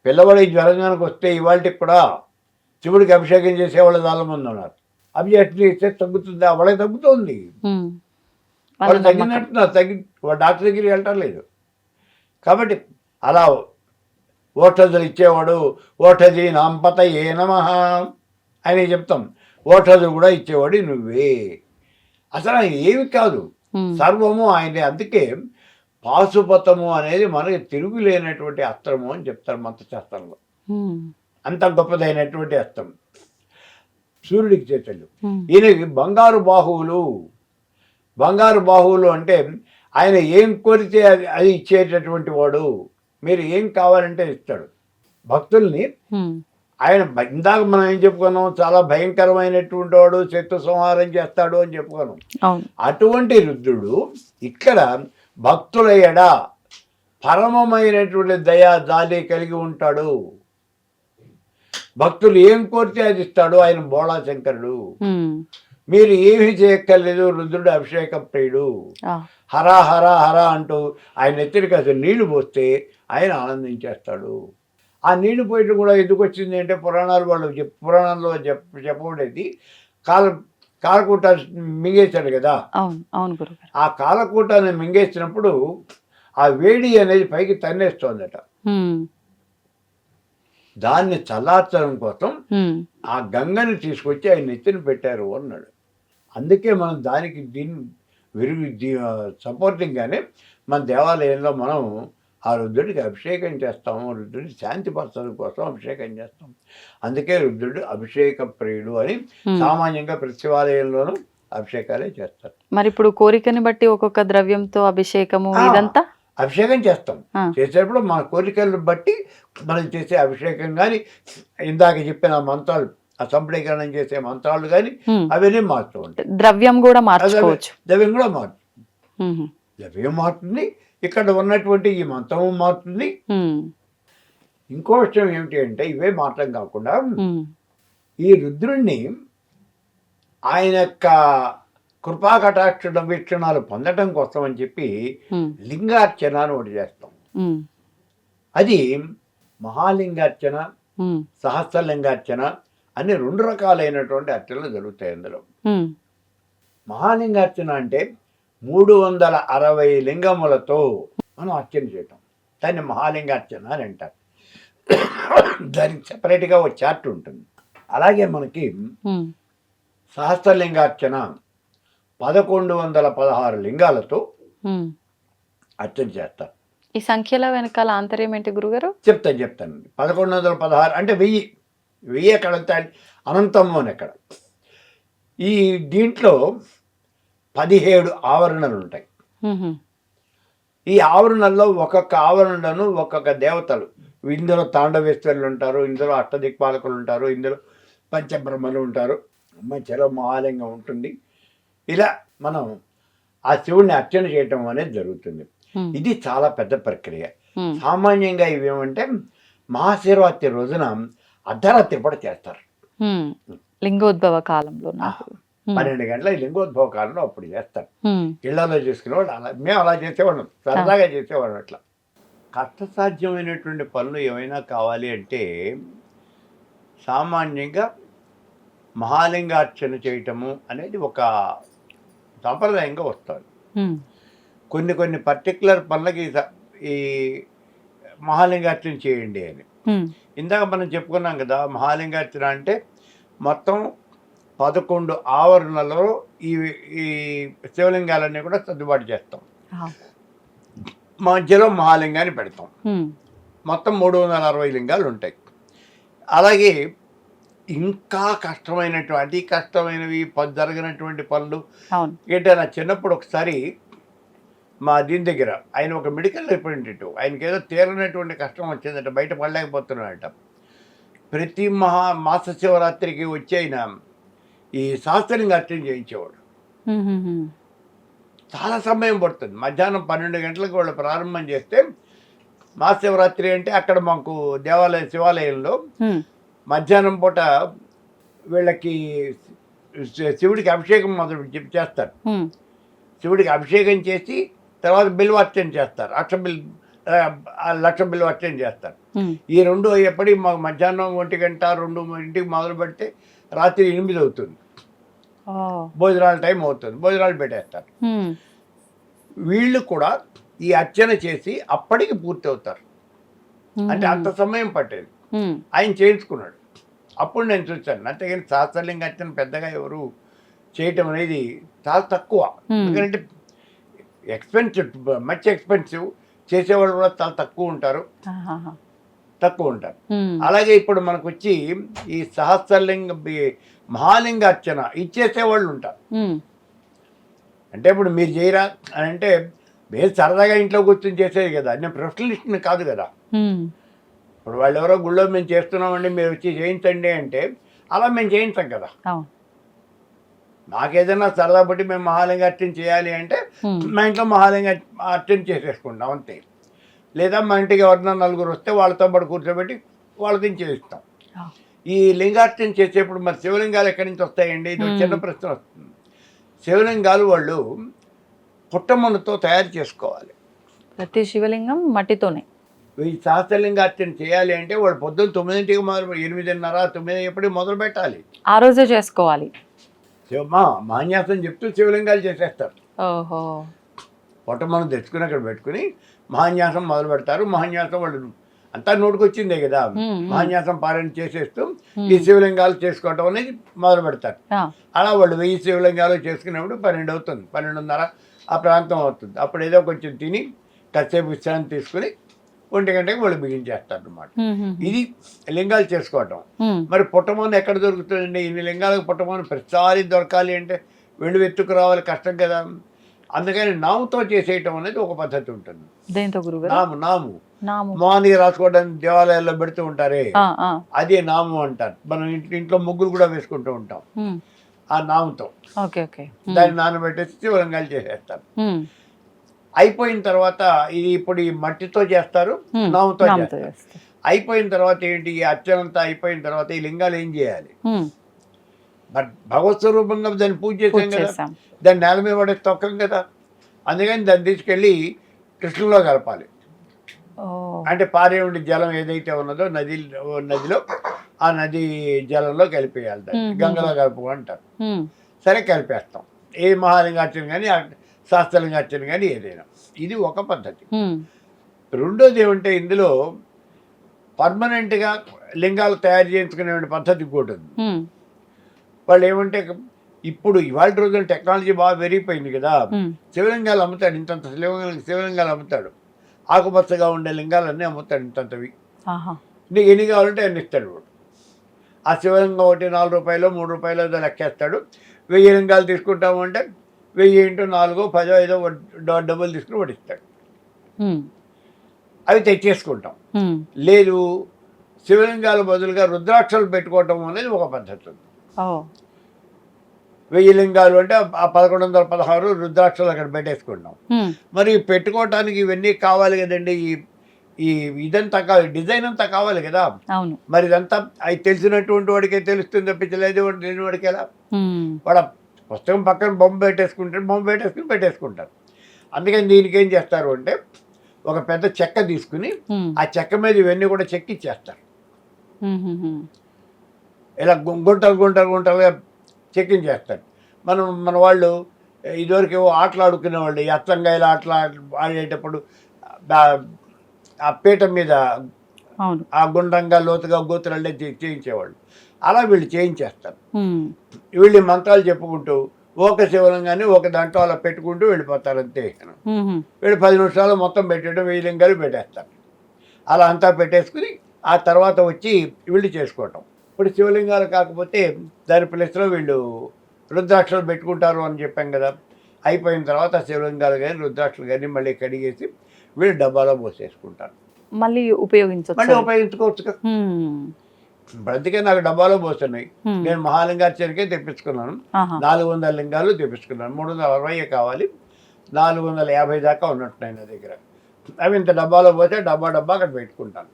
[SPEAKER 3] పిల్లవాడి జ్వరం కనుక వస్తే ఇవాళకి కూడా శివుడికి అభిషేకం చేసేవాళ్ళు చాలా మంది ఉన్నారు. అభిషేకం చేస్తే తగ్గుతుందా? వాళ్ళకి తగ్గుతుంది. వాళ్ళు తగ్గినట్టు వాడు డాక్టర్ దగ్గరికి వెళ్ళటం లేదు. కాబట్టి అలా ఓటదులు ఇచ్చేవాడు, ఓటది నాంపత ఏ నమః అని చెప్తాం. ఓటదులు కూడా ఇచ్చేవాడు నువ్వే. అసలు ఆయన ఏమి కాదు, సర్వము ఆయనే. అందుకే పాశుపతము అనేది మనకి తిరుగులేనటువంటి అస్త్రము అని చెప్తారు మంత్రశాస్త్రంలో. అంత గొప్పదైనటువంటి అస్త్రం సూర్యుడికి చేతలు. ఈయనకి బంగారు బాహువులు. బంగారు బాహువులు అంటే ఆయన ఏం కోరితే అది ఇచ్చేటటువంటి వాడు. మీరు ఏం కావాలంటే ఇస్తాడు. భక్తుల్ని ఆయన ఇందాక మనం ఏం చెప్పుకున్నాం, చాలా భయంకరమైనటువంటి వాడు, శత్రు సంహారం చేస్తాడు అని చెప్పుకున్నాం. అటువంటి రుద్రుడు ఇక్కడ భక్తుల ఎడ పరమమైనటువంటి దయా జాలి కలిగి ఉంటాడు. భక్తులు ఏం కోరితే అది ఇస్తాడు. ఆయన బోళా శంకరుడు. మీరు ఏమీ చేయక్కర్లేదు, రుద్రుడు అభిషేక ప్రియుడు. హరా హరా హరా అంటూ ఆయన ఎత్తిరికి అసలు నీళ్లు పోస్తే ఆయన ఆనందించేస్తాడు. ఆ నీళ్లు పోయటం కూడా ఎందుకు వచ్చింది అంటే పురాణాల్లో చెప్పబడేది కాలకూట మింగేశాడు కదా. ఆ కాలకూటాన్ని మింగేసినప్పుడు ఆ వేడి అనేది పైకి తన్నేస్తోందట. దాన్ని చల్లార్చడం కోసం ఆ గంగని తీసుకొచ్చి ఆయన నెత్తిన పెట్టారు అన్నాడు. అందుకే మనం దానికి సపోర్టింగ్గానే మన దేవాలయంలో మనం ఆ రుద్రుడికి అభిషేకం చేస్తాము. రుద్రుడి శాంతిపరచడం కోసం అభిషేకం చేస్తాం. అందుకే రుద్రుడు అభిషేక ప్రియుడు అని సామాన్యంగా ప్రతి శివాలయంలోనూ అభిషేకాలే చేస్తారు.
[SPEAKER 2] మరి ఇప్పుడు కోరికని బట్టి ఒక్కొక్క ద్రవ్యంతో అభిషేకము ఇదంతా
[SPEAKER 3] అభిషేకం చేస్తాం. చేసేటప్పుడు మన కోరికలను బట్టి మనం చేసే అభిషేకం కానీ, ఇందాక చెప్పిన మంత్రాలు, ఆ సంప్రీకరణం చేసే మంత్రాలు కానీ అవన్నీ మారుతూ ఉంటాయి.
[SPEAKER 2] ద్రవ్యం కూడా మార్చుకోవచ్చు.
[SPEAKER 3] ద్రవ్యం కూడా మారుతుంది. ద్రవ్యం మారుతుంది, ఇక్కడ ఉన్నటువంటి ఈ మంత్రము మారుతుంది. ఇంకో విషయం ఏమిటి అంటే, ఇవే మాత్రం కాకుండా ఈ రుద్రుణ్ణి ఆయన యొక్క కృపా కటాక్ష వీక్షణాలు పొందటం కోసం అని చెప్పి లింగార్చన అని ఒకటి చేస్తాం. అది మహాలింగార్చన, సహస్రలింగార్చన అని 2 రకాలైనటువంటి అర్చనలు జరుగుతాయి. అందులో మహాలింగార్చన అంటే 360 లింగములతో మనం అర్చన చేయటం. దాన్ని మహాలింగార్చన అని అంటారు. దానికి సెపరేట్గా ఒక చార్ట్ ఉంటుంది. అలాగే మనకి సహస్రలింగార్చన 1116 లింగాలతో అర్చన చేస్తారు.
[SPEAKER 2] ఈ సంఖ్యల వెనకాల ఆంతర్యం ఏంటి గురుగారు?
[SPEAKER 3] చెప్తాను. 1116 అంటే 1000 ఎక్కడ అనంతము అని ఎక్కడ. ఈ దీంట్లో 17 ఆవరణలు ఉంటాయి. ఈ ఆవరణల్లో ఒక్కొక్క ఆవరణను ఒక్కొక్క దేవతలు, ఇందులో తాండవేశ్వరులు ఉంటారు, ఇందులో అష్టదిక్పాలకులు ఉంటారు, ఇందులో పంచబ్రహ్మలు ఉంటారు, మధ్యలో మహాలింగం ఉంటుంది. ఇలా మనం ఆ శివుడిని అర్చన చేయటం అనేది జరుగుతుంది. ఇది చాలా పెద్ద ప్రక్రియ. సామాన్యంగా ఇవేమంటే మహాశివరాత్రి రోజున అర్ధరాత్రి పూట చేస్తారు.
[SPEAKER 2] లింగోద్భవ కాలంలో
[SPEAKER 3] 12 గంటల లింగోద్భవ కాలంలో అప్పుడు చేస్తారు. ఇళ్లలో చేసుకునేవాళ్ళు అలా, మేము అలా చేసేవాళ్ళం, సరదాగా చేసేవాళ్ళం. అట్లా కష్టసాధ్యమైనటువంటి పనులు ఏమైనా కావాలి అంటే సామాన్యంగా మహాలింగార్చన చేయటము అనేది ఒక సాంప్రదాయంగా వస్తుంది. కొన్ని పర్టికులర్ పనులకి ఈ మహాలింగార్చన చేయండి అని. ఇందాక మనం చెప్పుకున్నాం కదా, మహాలింగార్చన అంటే మొత్తం 11 ఆవరణలో ఈ శివలింగాలన్నీ కూడా సర్దుబాటు చేస్తాం. మధ్యలో మహాలింగాన్ని పెడతాం. మొత్తం 360 లింగాలు ఉంటాయి. అలాగే ఇంకా అతి కష్టమైనవి జరగనటువంటి పనులు ఏంటంటే, నా చిన్నప్పుడు ఒకసారి మా దీని దగ్గర ఆయన ఒక మెడికల్ రిప్రజెంటేటివ్, ఆయనకి ఏదో తీరనటువంటి కష్టం వచ్చిందట, బయట పడలేకపోతున్నాడట. ప్రతి మాస శివరాత్రికి వచ్చి ఆయన ఈ సహస్రలింగార్చన చేయించేవాడు. చాలా సమయం పడుతుంది. మధ్యాహ్నం 12 గంటలకు వాళ్ళు ప్రారంభం చేస్తే, మహాశివరాత్రి అంటే అక్కడ మాకు శివాలయంలో మధ్యాహ్నం పూట వీళ్ళకి శివుడికి అభిషేకం మొదలు చేస్తారు. శివుడికి అభిషేకం చేసి తర్వాత బిల్వార్చన చేస్తారు. లక్ష బిల్వార్చన చేస్తారు. ఈ 2 ఎప్పటికి మాకు మధ్యాహ్నం 1 గంట 2 మొదలు పెడితే రాత్రి 8 అవుతుంది.
[SPEAKER 2] ఓ.
[SPEAKER 3] భోజనాల టైం అవుతుంది, భోజనాలు పెట్టేస్తారు.
[SPEAKER 2] ఉమ్.
[SPEAKER 3] వీళ్ళు కూడా ఈ అర్చన చేసి అప్పటికి పూర్తి అవుతారు. అంటే అంత సమయం పట్టేది.
[SPEAKER 2] ఉమ్.
[SPEAKER 3] ఆయన చేయించుకున్నాడు. అప్పుడు నేను చూశాను. అంతేగాని సహస్రలింగ అర్చన పెద్దగా ఎవరు చేయటం అనేది చాలా తక్కువ. ఎందుకంటే ఎక్స్పెన్సివ్, మచ్ ఎక్స్పెన్సివ్, చేసేవాళ్ళు కూడా చాలా తక్కువ ఉంటారు.
[SPEAKER 2] ఆహాహా. ఉమ్.
[SPEAKER 3] అలాగే ఇప్పుడు మనకు వచ్చి ఈ సహస్రలింగ మహాలింగ అర్చన ఇచ్చేసేవాళ్ళు ఉంటారు.
[SPEAKER 2] ఉమ్.
[SPEAKER 3] అంటే ఇప్పుడు మీరు చేయరా అని అంటే మీరు సరదాగా ఇంట్లో కూర్చొని చేసేది కదా, నేను ప్రొఫెషనలిస్ట్ని కాదు కదా.
[SPEAKER 2] ఉమ్.
[SPEAKER 3] ఇప్పుడు వాళ్ళు ఎవరో గుళ్ళో మేము చేస్తున్నామండి మీరు వచ్చి చేయించండి అంటే అలా మేము చేయించాం కదా.
[SPEAKER 2] అవును.
[SPEAKER 3] నాకేదైనా సరదా బట్టి మేము మహాలింగ అర్చన చేయాలి అంటే మా ఇంట్లో మహాలింగ అర్చన చేసేసుకుంటాం అంతే. లేదా మా ఇంటికి ఎవరైనా నలుగురు వస్తే వాళ్ళతో పాటు కూర్చోబెట్టి వాళ్ళతో చేయిస్తాం. ఈ లింగార్చన చేసేప్పుడు మరి శివలింగాలు ఎక్కడి నుంచి వస్తాయండి? ఇది ఒక చిన్న ప్రశ్న వస్తుంది. శివలింగాలు వాళ్ళు పుట్టమన్నుతో తయారు చేసుకోవాలి.
[SPEAKER 2] ప్రతి శివలింగం మట్టితోనే.
[SPEAKER 3] ఈ సహస్రలింగార్చన చేయాలి అంటే వాళ్ళు పొద్దున్న 9ంటికి మొదలు 8:30, 9 ఎప్పటికి మొదలు పెట్టాలి.
[SPEAKER 2] ఆ రోజే చేసుకోవాలి.
[SPEAKER 3] మహాన్యాసం చెప్తూ శివలింగాలు చేసేస్తారు.
[SPEAKER 2] ఓహో.
[SPEAKER 3] పుట్టమన్ను తెచ్చుకుని అక్కడ పెట్టుకుని మహాన్యాసం మొదలు పెడతారు. మహాన్యాసం వాళ్ళు అంతా నోటుకొచ్చిందే కదా, మహాన్యాసం పారాయణ చేసేస్తూ ఈ శివలింగాలు చేసుకోవటం అనేది మొదలు పెడతారు. అలా వాళ్ళు 1000 శివలింగాలు చేసుకునేప్పుడు 12 అవుతుంది, 12:30 ఆ ప్రాంతం అవుతుంది. అప్పుడు ఏదో కొంచెం తిని కాసేపు విశ్రాంతి తీసుకుని 1 గంటకి వాళ్ళు బిగించేస్తారు అన్నమాట. ఇది లింగాలు చేసుకోవటం. మరి పుట్టమన్ను ఎక్కడ దొరుకుతుందండి? ఇన్ని లింగాలకు పుట్టమన్ను ప్రతిసారి దొరకాలి అంటే వెళ్ళి వెతుకు రావాలి, కష్టం కదా. అందుకని నాముతో చేసేయటం అనేది ఒక పద్ధతి ఉంటుంది.
[SPEAKER 2] దేంతో గురుగారు?
[SPEAKER 3] నాము మార్నింగ్ రాసుకోవడానికి దేవాలయాల్లో పెడుతూ ఉంటారే, అదే నాము అంటారు. మనం ఇంట్లో ముగ్గురు కూడా వేసుకుంటూ ఉంటాం ఆ నాముతో. దాన్ని నానబెట్టేసి శివలింగాలు చేసేస్తారు. అయిపోయిన తర్వాత ఇది ఇప్పుడు ఈ మట్టితో చేస్తారు, నాముతో చేస్తారు. అయిపోయిన తర్వాత ఏంటి, ఈ అర్చనంతా అయిపోయిన తర్వాత ఈ లింగాలు ఏం చేయాలి? బట్ భగవత్ స్వరూపంగా దాన్ని పూజ చేసాం కదా, దాన్ని నేల మీద పడే తొక్కం కదా. అందుకని దాన్ని తీసుకెళ్ళి కృష్ణలో కలపాలి. అంటే పారే ఉండే జలం ఏదైతే ఉన్నదో నదిలో ఆ నది జలంలో కలిపేయాలి. దాన్ని గంగలో కలుపు అంటారు. సరే కలిపేస్తాం. ఏ మహాలింగార్చన కానీ శాస్త్రలింగార్చన కానీ ఏదైనా, ఇది ఒక పద్ధతి. రెండోది ఏమంటే ఇందులో పర్మనెంట్గా లింగాలు తయారు చేయించుకునే పద్ధతి ఇంకోటి ఉంది. వాళ్ళు ఏమంటే ఇప్పుడు ఇవాళ రోజున టెక్నాలజీ బాగా పెరిగిపోయింది కదా, శివలింగాలు అమ్ముతాడు, ఇంతంత శివలింగాలు అమ్ముతాడు. ఆకుపచ్చగా ఉండే లింగాలన్నీ అమ్ముతాడు ఇంతంతవి. నీకు ఎన్ని కావాలంటే అన్ని ఇస్తాడు వాడు. ఆ శివలింగం ఒకటి 4 రూపాయలు 3 రూపాయలు ఏదో లెక్కేస్తాడు. 1000 లింగాలు తీసుకుంటాము అంటే 1000 × 4 10 ఏదో డబ్బులు తీసుకుని వాడు ఇస్తాడు. అవి తెచ్చేసుకుంటాం. లేదు శివలింగాల బదులుగా రుద్రాక్షలు పెట్టుకోవటం అనేది ఒక పద్ధతి ఉంది. 1000 లింగాలు అంటే ఆ 1116 రుద్రాక్షలు అక్కడ పెట్టేసుకుంటాం. మరి పెట్టుకోవటానికి ఇవన్నీ కావాలి కదండి, ఈ ఇదంతా కావాలి, డిజైన్ అంతా కావాలి కదా. మరి ఇదంతా అవి తెలిసినటువంటి వాడికే తెలుస్తుంది తప్పించలేదు తెలియని వాడికి ఎలా? వాడు పుస్తకం పక్కన బొమ్మ పెట్టేసుకుని పెట్టేసుకుంటారు. అందుకని దీనికి ఏం చేస్తారు అంటే ఒక పెద్ద చెక్క తీసుకుని ఆ చెక్క మీద ఇవన్నీ కూడా చెక్కిచ్చేస్తారు. ఇలా గుంటలుగా చెక్కించేస్తారు. మన వాళ్ళు ఇదివరకు ఆటలు ఆడుకునేవాళ్ళు, ఈ అచ్చంగాయలు ఆడేటప్పుడు ఆ పీట మీద ఆ గుండ్రంగా లోతుగా గోతులల్లే చేయించేవాళ్ళు. అలా వీళ్ళు చేయించేస్తారు. వీళ్ళు మంత్రాలు చెప్పుకుంటూ ఒక శివలింగాన్ని ఒక దాంట్లో అలా పెట్టుకుంటూ వెళ్ళిపోతారు అంతే. వీళ్ళు 10 నిమిషాలు మొత్తం పెట్టడం 1000 లింగాలు పెట్టేస్తారు. అలా అంతా పెట్టేసుకుని ఆ తర్వాత వచ్చి వీళ్ళు చేసుకోవటం. ఇప్పుడు శివలింగాలు కాకపోతే దాని ప్లేస్లో వీళ్ళు రుద్రాక్షలు పెట్టుకుంటారు అని చెప్పాం కదా. అయిపోయిన తర్వాత శివలింగాలు కానీ రుద్రాక్షలు కానీ మళ్ళీ కడిగేసి వీళ్ళు డబ్బాలో పోసేసుకుంటారు.
[SPEAKER 2] మళ్ళీ ఉపయోగించుకోవచ్చు కదా.
[SPEAKER 3] ఇప్పుడు అందుకే నాకు డబ్బాలో పోస్తున్నాయి. నేను మహాలింగార్చనకే తెప్పించుకున్నాను. 400 లింగాలు తెప్పించుకున్నాను. 360 కావాలి, 450 దాకా ఉన్నట్టున్నాయి నా దగ్గర. అవి ఇంత డబ్బాలో పోతే డబ్బా అక్కడ పెట్టుకుంటాను.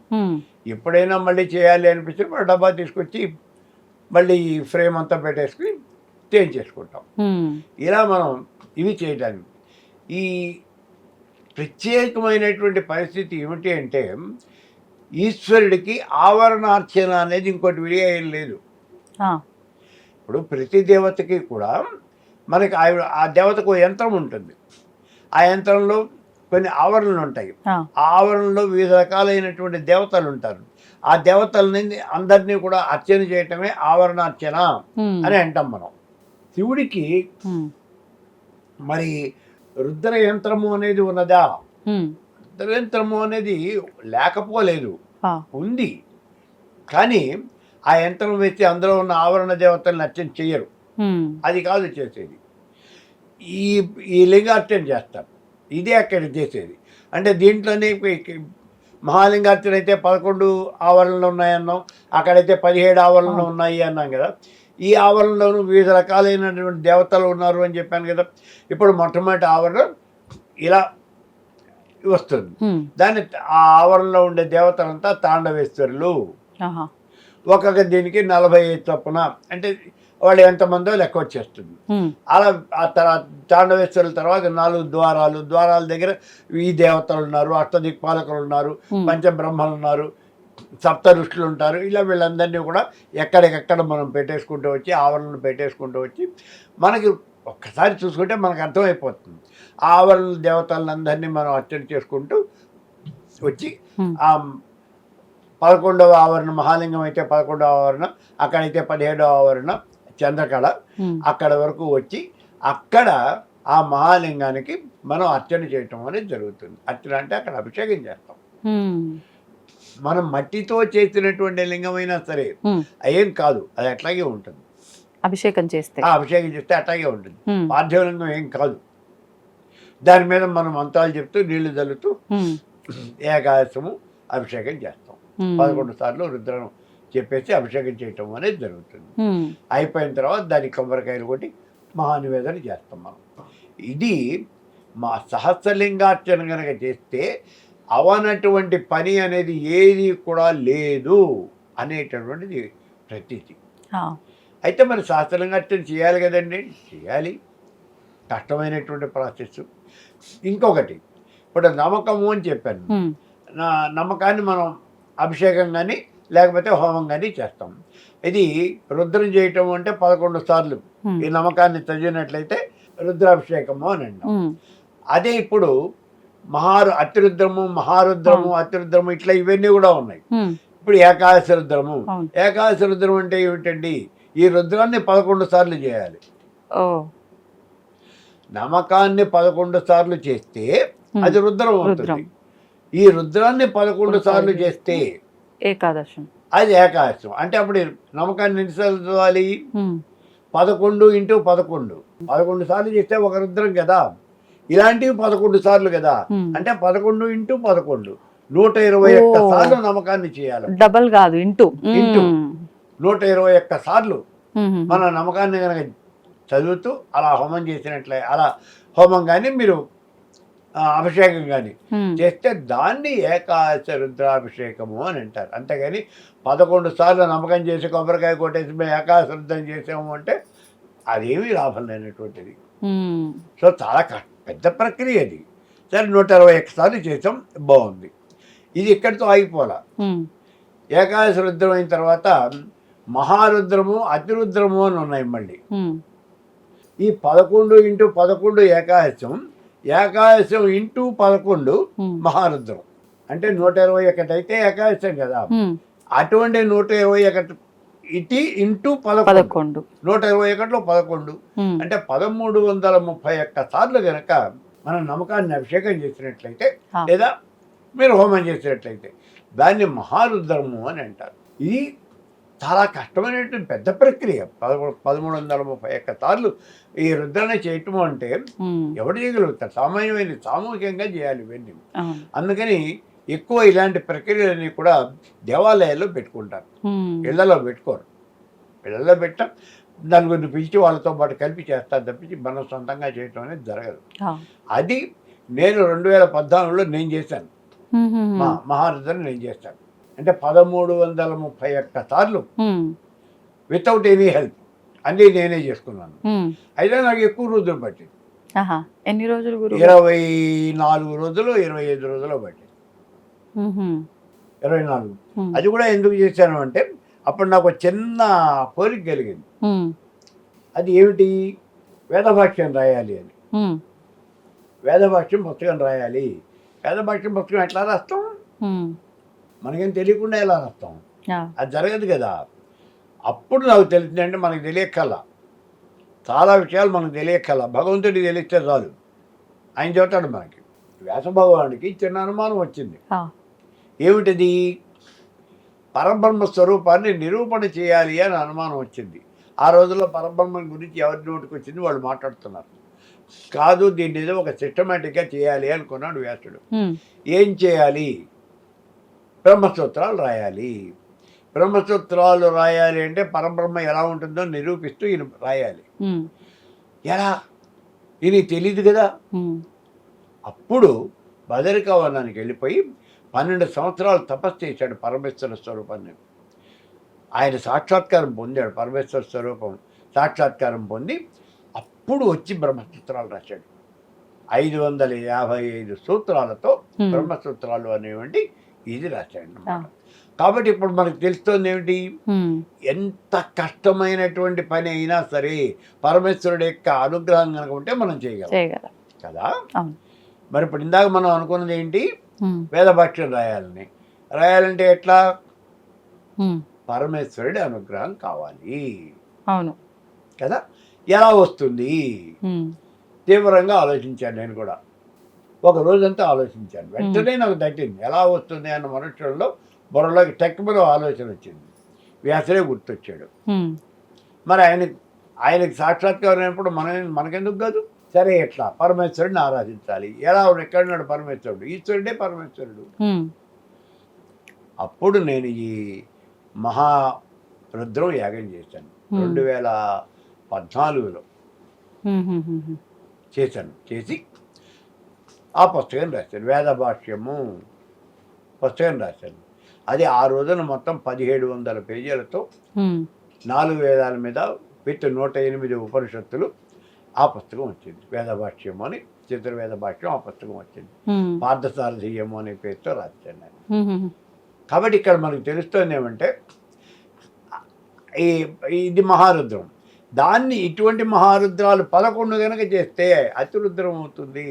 [SPEAKER 3] ఎప్పుడైనా మళ్ళీ చేయాలి అనిపించినప్పుడు డబ్బా తీసుకొచ్చి మళ్ళీ ఈ ఫ్రేమ్ అంతా పెట్టేసుకుని చేయించేసుకుంటాం. ఇలా మనం ఇవి చేయడానికి ఈ ప్రత్యేకమైనటువంటి పరిస్థితి ఏమిటి అంటే ఈశ్వరుడికి ఆవరణార్చన అనేది ఇంకోటి విడిగా ఏం లేదు. ఇప్పుడు ప్రతి దేవతకి కూడా మనకి ఆ దేవతకు యంత్రం ఉంటుంది. ఆ యంత్రంలో కొన్ని ఆవరణలు ఉంటాయి. ఆ ఆవరణలో వివిధ రకాలైనటువంటి దేవతలు ఉంటారు. ఆ దేవతలని అందరినీ కూడా అర్చన చేయటమే ఆవరణార్చన అని అంటాం మనం. శివుడికి మరి రుద్ర యంత్రము అనేది ఉన్నదా? రుద్ర యంత్రము అనేది లేకపోలేదు, ఉంది. కానీ ఆ యంత్రం వేసి అందులో ఉన్న ఆవరణ దేవతలను అర్చన చెయ్యరు. అది కాదు చేసేది. ఈ ఈ లింగార్చన చేస్తారు. ఇదే అక్కడ చేసేది. అంటే దీంట్లోనే మహాలింగార్చన అయితే 11 ఆవరణలు ఉన్నాయన్నాం, అక్కడైతే 17 ఆవరణలు ఉన్నాయి అన్నాం కదా. ఈ ఆవరణలోనూ వివిధ రకాలైనటువంటి దేవతలు ఉన్నారు అని చెప్పాను కదా. ఇప్పుడు మొట్టమొదటి ఆవరణ ఇలా వస్తుంది. దాన్ని ఆ ఆవరణలో ఉండే దేవతలంతా తాండవేశ్వరులు. ఒక్కొక్క దీనికి 45 చొప్పున, అంటే వాళ్ళు ఎంతమందో లెక్క వచ్చేస్తుంది. అలా ఆ తర్వాత తాండవేశ్వరుల తర్వాత 4 ద్వారాల దగ్గర ఈ దేవతలు ఉన్నారు, అష్టదిక్పాలకులు ఉన్నారు, పంచబ్రహ్మలు ఉన్నారు, సప్త ఋషులు ఉంటారు. ఇలా వీళ్ళందరినీ కూడా ఎక్కడికెక్కడ మనం పెట్టేసుకుంటూ వచ్చి ఆవరణలు పెట్టేసుకుంటూ వచ్చి మనకి ఒక్కసారి చూసుకుంటే మనకు అర్థమైపోతుంది. ఆ ఆవరణ దేవతలందరినీ మనం అర్చన చేసుకుంటూ వచ్చి ఆ 11వ ఆవరణ మహాలింగం అయితే 11వ ఆవరణ, అక్కడైతే 17వ ఆవరణ చంద్రకళ, అక్కడ వరకు వచ్చి అక్కడ ఆ మహాలింగానికి మనం అర్చన చేయటం అనేది జరుగుతుంది. అర్చన అంటే అక్కడ అభిషేకం చేస్తాం. మనం మట్టితో చేసినటువంటి లింగమైనా సరే అయ్యేం కాదు, అది అట్లాగే ఉంటుంది.
[SPEAKER 2] అభిషేకం చేస్తే
[SPEAKER 3] అట్లాగే ఉంటుంది. పార్థివలింగం ఏం కాదు. దాని మీద మనం మంత్రాలు చెప్తూ నీళ్లు చల్లుతూ ఏకాదశము అభిషేకం చేస్తాం. 11 సార్లు రుద్రం చెప్పేసి అభిషేకం చేయటం అనేది జరుగుతుంది. అయిపోయిన తర్వాత దానికి కొబ్బరికాయలు కొట్టి మహానివేదన చేస్తాం మనం. ఇది మా సహస్రలింగార్చన కనుక చేస్తే అవనటువంటి పని అనేది ఏది కూడా లేదు అనేటటువంటిది ప్రతీతి. అయితే మరి సహస్రలింగార్చన చేయాలి కదండి, చేయాలి. కష్టమైనటువంటి ప్రాసెస్. ఇంకొకటి, ఇప్పుడు నమ్మకము అని చెప్పాను. నమ్మకాన్ని మనం అభిషేకం కానీ లేకపోతే హోమం కానీ చేస్తాం. ఇది రుద్రం చేయటం అంటే 11 సార్లు ఈ నమ్మకాన్ని చదివినట్లయితే రుద్రాభిషేకము అని అంటాం. అదే ఇప్పుడు అతిరుద్రము, అతిరుద్రము ఇట్లా ఇవన్నీ కూడా ఉన్నాయి. ఇప్పుడు ఏకాదశి రుద్రము. ఏకాదశి రుద్రం అంటే ఏమిటండి? ఈ రుద్రాన్ని 11 సార్లు చేయాలి. నమ్మకాన్ని 11 సార్లు చేస్తే అది రుద్రం అవుతుంది. ఈ రుద్రాన్ని 11 సార్లు చేస్తే
[SPEAKER 2] ఏకాదశం,
[SPEAKER 3] అది ఏకాదశం. అంటే అప్పుడు నమ్మకాన్ని ఎన్నిసార్లు చదవాలి? 11 × 11. 11 సార్లు చేస్తే ఒక రుద్రం కదా. ఇలాంటివి 11 సార్లు కదా. అంటే 11 × 11 121 సార్లు నమ్మకాన్ని చేయాలి.
[SPEAKER 2] డబల్ కాదు, ఇంటూ
[SPEAKER 3] 121 సార్లు మన నమ్మకాన్ని కనుక చదువుతూ అలా హోమం చేసినట్లే, అలా హోమం కానీ మీరు అభిషేకం కానీ చేస్తే దాన్ని ఏకాదశ రుద్రాభిషేకము అని అంటారు. అంతేగాని 11 సార్లు నమ్మకం చేసి కొబ్బరికాయ కొట్టేసి మేము ఏకాదశ రుద్రం చేసాము అంటే అదేమీ లాభం లేనటువంటిది. సో చాలా పెద్ద ప్రక్రియ అది. సరే 121 సార్లు చేసాం, బాగుంది. ఇది ఇక్కడితో ఆగిపోలా. ఏకాదశ రుద్రం అయిన తర్వాత మహారుద్రము, అతిరుద్రము అని ఉన్నాయి మళ్ళీ. ఈ 11 × 11 ఏకాదశం, ఏకాదశం × 11 మహారుద్రం. అంటే 121 అయితే ఏకాదశం కదా. అటువంటి 121 ఇటు × 11, 121లో 11 అంటే 1331 సార్లు కనుక మనం నమ్మకాన్ని అభిషేకం చేసినట్లయితే లేదా మీరు హోమం చేసినట్లయితే దాన్ని మహారుద్రము అని అంటారు. ఇది చాలా కష్టమైనటువంటి పెద్ద ప్రక్రియ. 1331 సార్లు ఈ రుద్రాన్ని చేయటం అంటే ఎవరు చేయగలుగుతారు? సామూహికంగా చేయాలి ఇవన్నీ. అందుకని ఎక్కువ ఇలాంటి ప్రక్రియలన్నీ కూడా దేవాలయాల్లో పెట్టుకుంటారు, ఇళ్లలో పెట్టుకోరు. ఇళ్లలో పెట్టడం నలుగురిని పిలిచి వాళ్ళతో పాటు కలిపి చేస్తారు తప్పించి మనం సొంతంగా చేయటం అనేది జరగదు. అది నేను 2014లో నేను చేశాను. మహారుద్రం నేను చేశాను. అంటే 1331 సార్లు వితౌట్ ఎనీ హెల్ప్ అన్నీ నేనే చేసుకున్నాను. అయితే నాకు ఎక్కువ రోజులు పట్టింది.
[SPEAKER 2] ఎన్ని రోజులు?
[SPEAKER 3] 24 రోజులు, 25 రోజులు పట్టింది. 24. అది కూడా ఎందుకు చేశాను అంటే అప్పుడు నాకు చిన్న కోరిక కలిగింది. అది ఏమిటి? వేదభాష్యం రాయాలి అని.
[SPEAKER 2] ఉమ్,
[SPEAKER 3] వేదభాష్యం పుస్తకం రాయాలి. వేదభాష్యం పుస్తకం ఎట్లా రాస్తాం?
[SPEAKER 2] ఉమ్,
[SPEAKER 3] మనకేం తెలియకుండా ఎలా రాస్తాం?
[SPEAKER 2] ఆ,
[SPEAKER 3] అది జరగదు కదా. అప్పుడు నాకు తెలిసిందంటే మనకు తెలియక్కల, చాలా విషయాలు మనకు తెలియక్కల, భగవంతుడికి తెలిస్తే చాలు, ఆయన చెబుతాడు మనకి. వ్యాస భగవానుడికి చిన్న అనుమానం వచ్చింది.
[SPEAKER 2] ఆ,
[SPEAKER 3] ఏమిటిది? పరబ్రహ్మ స్వరూపాన్ని నిరూపణ చేయాలి అని అనుమానం వచ్చింది. ఆ రోజుల్లో పరబ్రహ్మం గురించి ఎవరి నోటికి వచ్చింది వాళ్ళు మాట్లాడుతున్నారు. కాదు, దీన్ని ఏదో ఒక సిస్టమేటిక్గా చేయాలి అనుకున్నాడు వ్యాసుడు.
[SPEAKER 2] ఉమ్,
[SPEAKER 3] ఏం చేయాలి? బ్రహ్మసూత్రాలు రాయాలి. బ్రహ్మసూత్రాలు రాయాలి అంటే పరబ్రహ్మ ఎలా ఉంటుందో నిరూపిస్తూ ఈయన రాయాలి.
[SPEAKER 2] ఉమ్,
[SPEAKER 3] ఎలా? ఈయన తెలియదు కదా.
[SPEAKER 2] ఉమ్,
[SPEAKER 3] అప్పుడు బదరికావనానికి వెళ్ళిపోయి 12 సంవత్సరాలు తపస్సు చేశాడు పరమేశ్వర స్వరూపాన్ని. ఆయన సాక్షాత్కారం పొందాడు, పరమేశ్వర స్వరూపం సాక్షాత్కారం పొంది అప్పుడు వచ్చి బ్రహ్మసూత్రాలు రాశాడు. 555 సూత్రాలతో బ్రహ్మసూత్రాలు అనేవంటి ఇది రాశాడు అన్నమాట. కాబట్టి ఇప్పుడు మనకు తెలుస్తోంది ఏమిటి?
[SPEAKER 2] ఉమ్,
[SPEAKER 3] ఎంత కష్టమైనటువంటి పని అయినా సరే పరమేశ్వరుడు యొక్క అనుగ్రహం కనుక ఉంటే మనం చేయగలం
[SPEAKER 2] చేయగలం.
[SPEAKER 3] కదా.
[SPEAKER 2] అవును.
[SPEAKER 3] మరి ఇప్పుడు ఇందాక మనం అనుకున్నది ఏంటి?
[SPEAKER 2] ఉమ్,
[SPEAKER 3] వేదభాష్యం రాయాలని. రాయాలంటే ఎట్లా?
[SPEAKER 2] ఉమ్,
[SPEAKER 3] పరమేశ్వరుడి అనుగ్రహం కావాలి
[SPEAKER 2] అవును.
[SPEAKER 3] కదా. ఎలా వస్తుంది?
[SPEAKER 2] ఉమ్,
[SPEAKER 3] తీవ్రంగా ఆలోచించాను నేను కూడా. ఒక రోజంతా ఆలోచించాను. వెంటనే నాకు తట్టింది ఎలా వస్తుంది అన్న మనుషుల్లో బుర్రలోకి టెక్మలో ఆలోచన వచ్చింది. వ్యాసరే గుర్తొచ్చాడు.
[SPEAKER 2] ఉమ్,
[SPEAKER 3] మరి ఆయనకి సాక్షాత్కారం అయినప్పుడు మనకెందుకు కాదు? సరే, ఎట్లా? పరమేశ్వరుడిని ఆరాధించాలి. ఎలా? ఎక్కడున్నాడు పరమేశ్వరుడు? ఈశ్వరుడే పరమేశ్వరుడు.
[SPEAKER 2] ఉమ్,
[SPEAKER 3] అప్పుడు నేను ఈ మహారుద్రం యాగం చేశాను 2014లో
[SPEAKER 2] ఉమ్, ఉమ్, ఉమ్,
[SPEAKER 3] చేశాను. చేసి ఆ పుస్తకం రాశాను, వేదభాష్యము పుస్తకం రాశాను. అది ఆ రోజున మొత్తం 1700 పేజీలతో
[SPEAKER 2] ఉమ్,
[SPEAKER 3] 4 వేదాల మీద విత్ 108 ఉపనిషత్తులు ఆ పుస్తకం వచ్చింది. వేదభాష్యము అని, చతుర్వేద భాష్యం ఆ పుస్తకం వచ్చింది.
[SPEAKER 2] ఉమ్,
[SPEAKER 3] పార్థసారథీయము అనే పేరుతో రాశాను నేను.
[SPEAKER 2] ఉమ్, ఉమ్,
[SPEAKER 3] కాబట్టి ఇక్కడ మనకు తెలుస్తుంది ఏమంటే ఇది మహారుద్రం. దాన్ని ఇటువంటి మహారుద్రాలు 11 కనుక చేస్తే అతిరుద్రం అవుతుంది.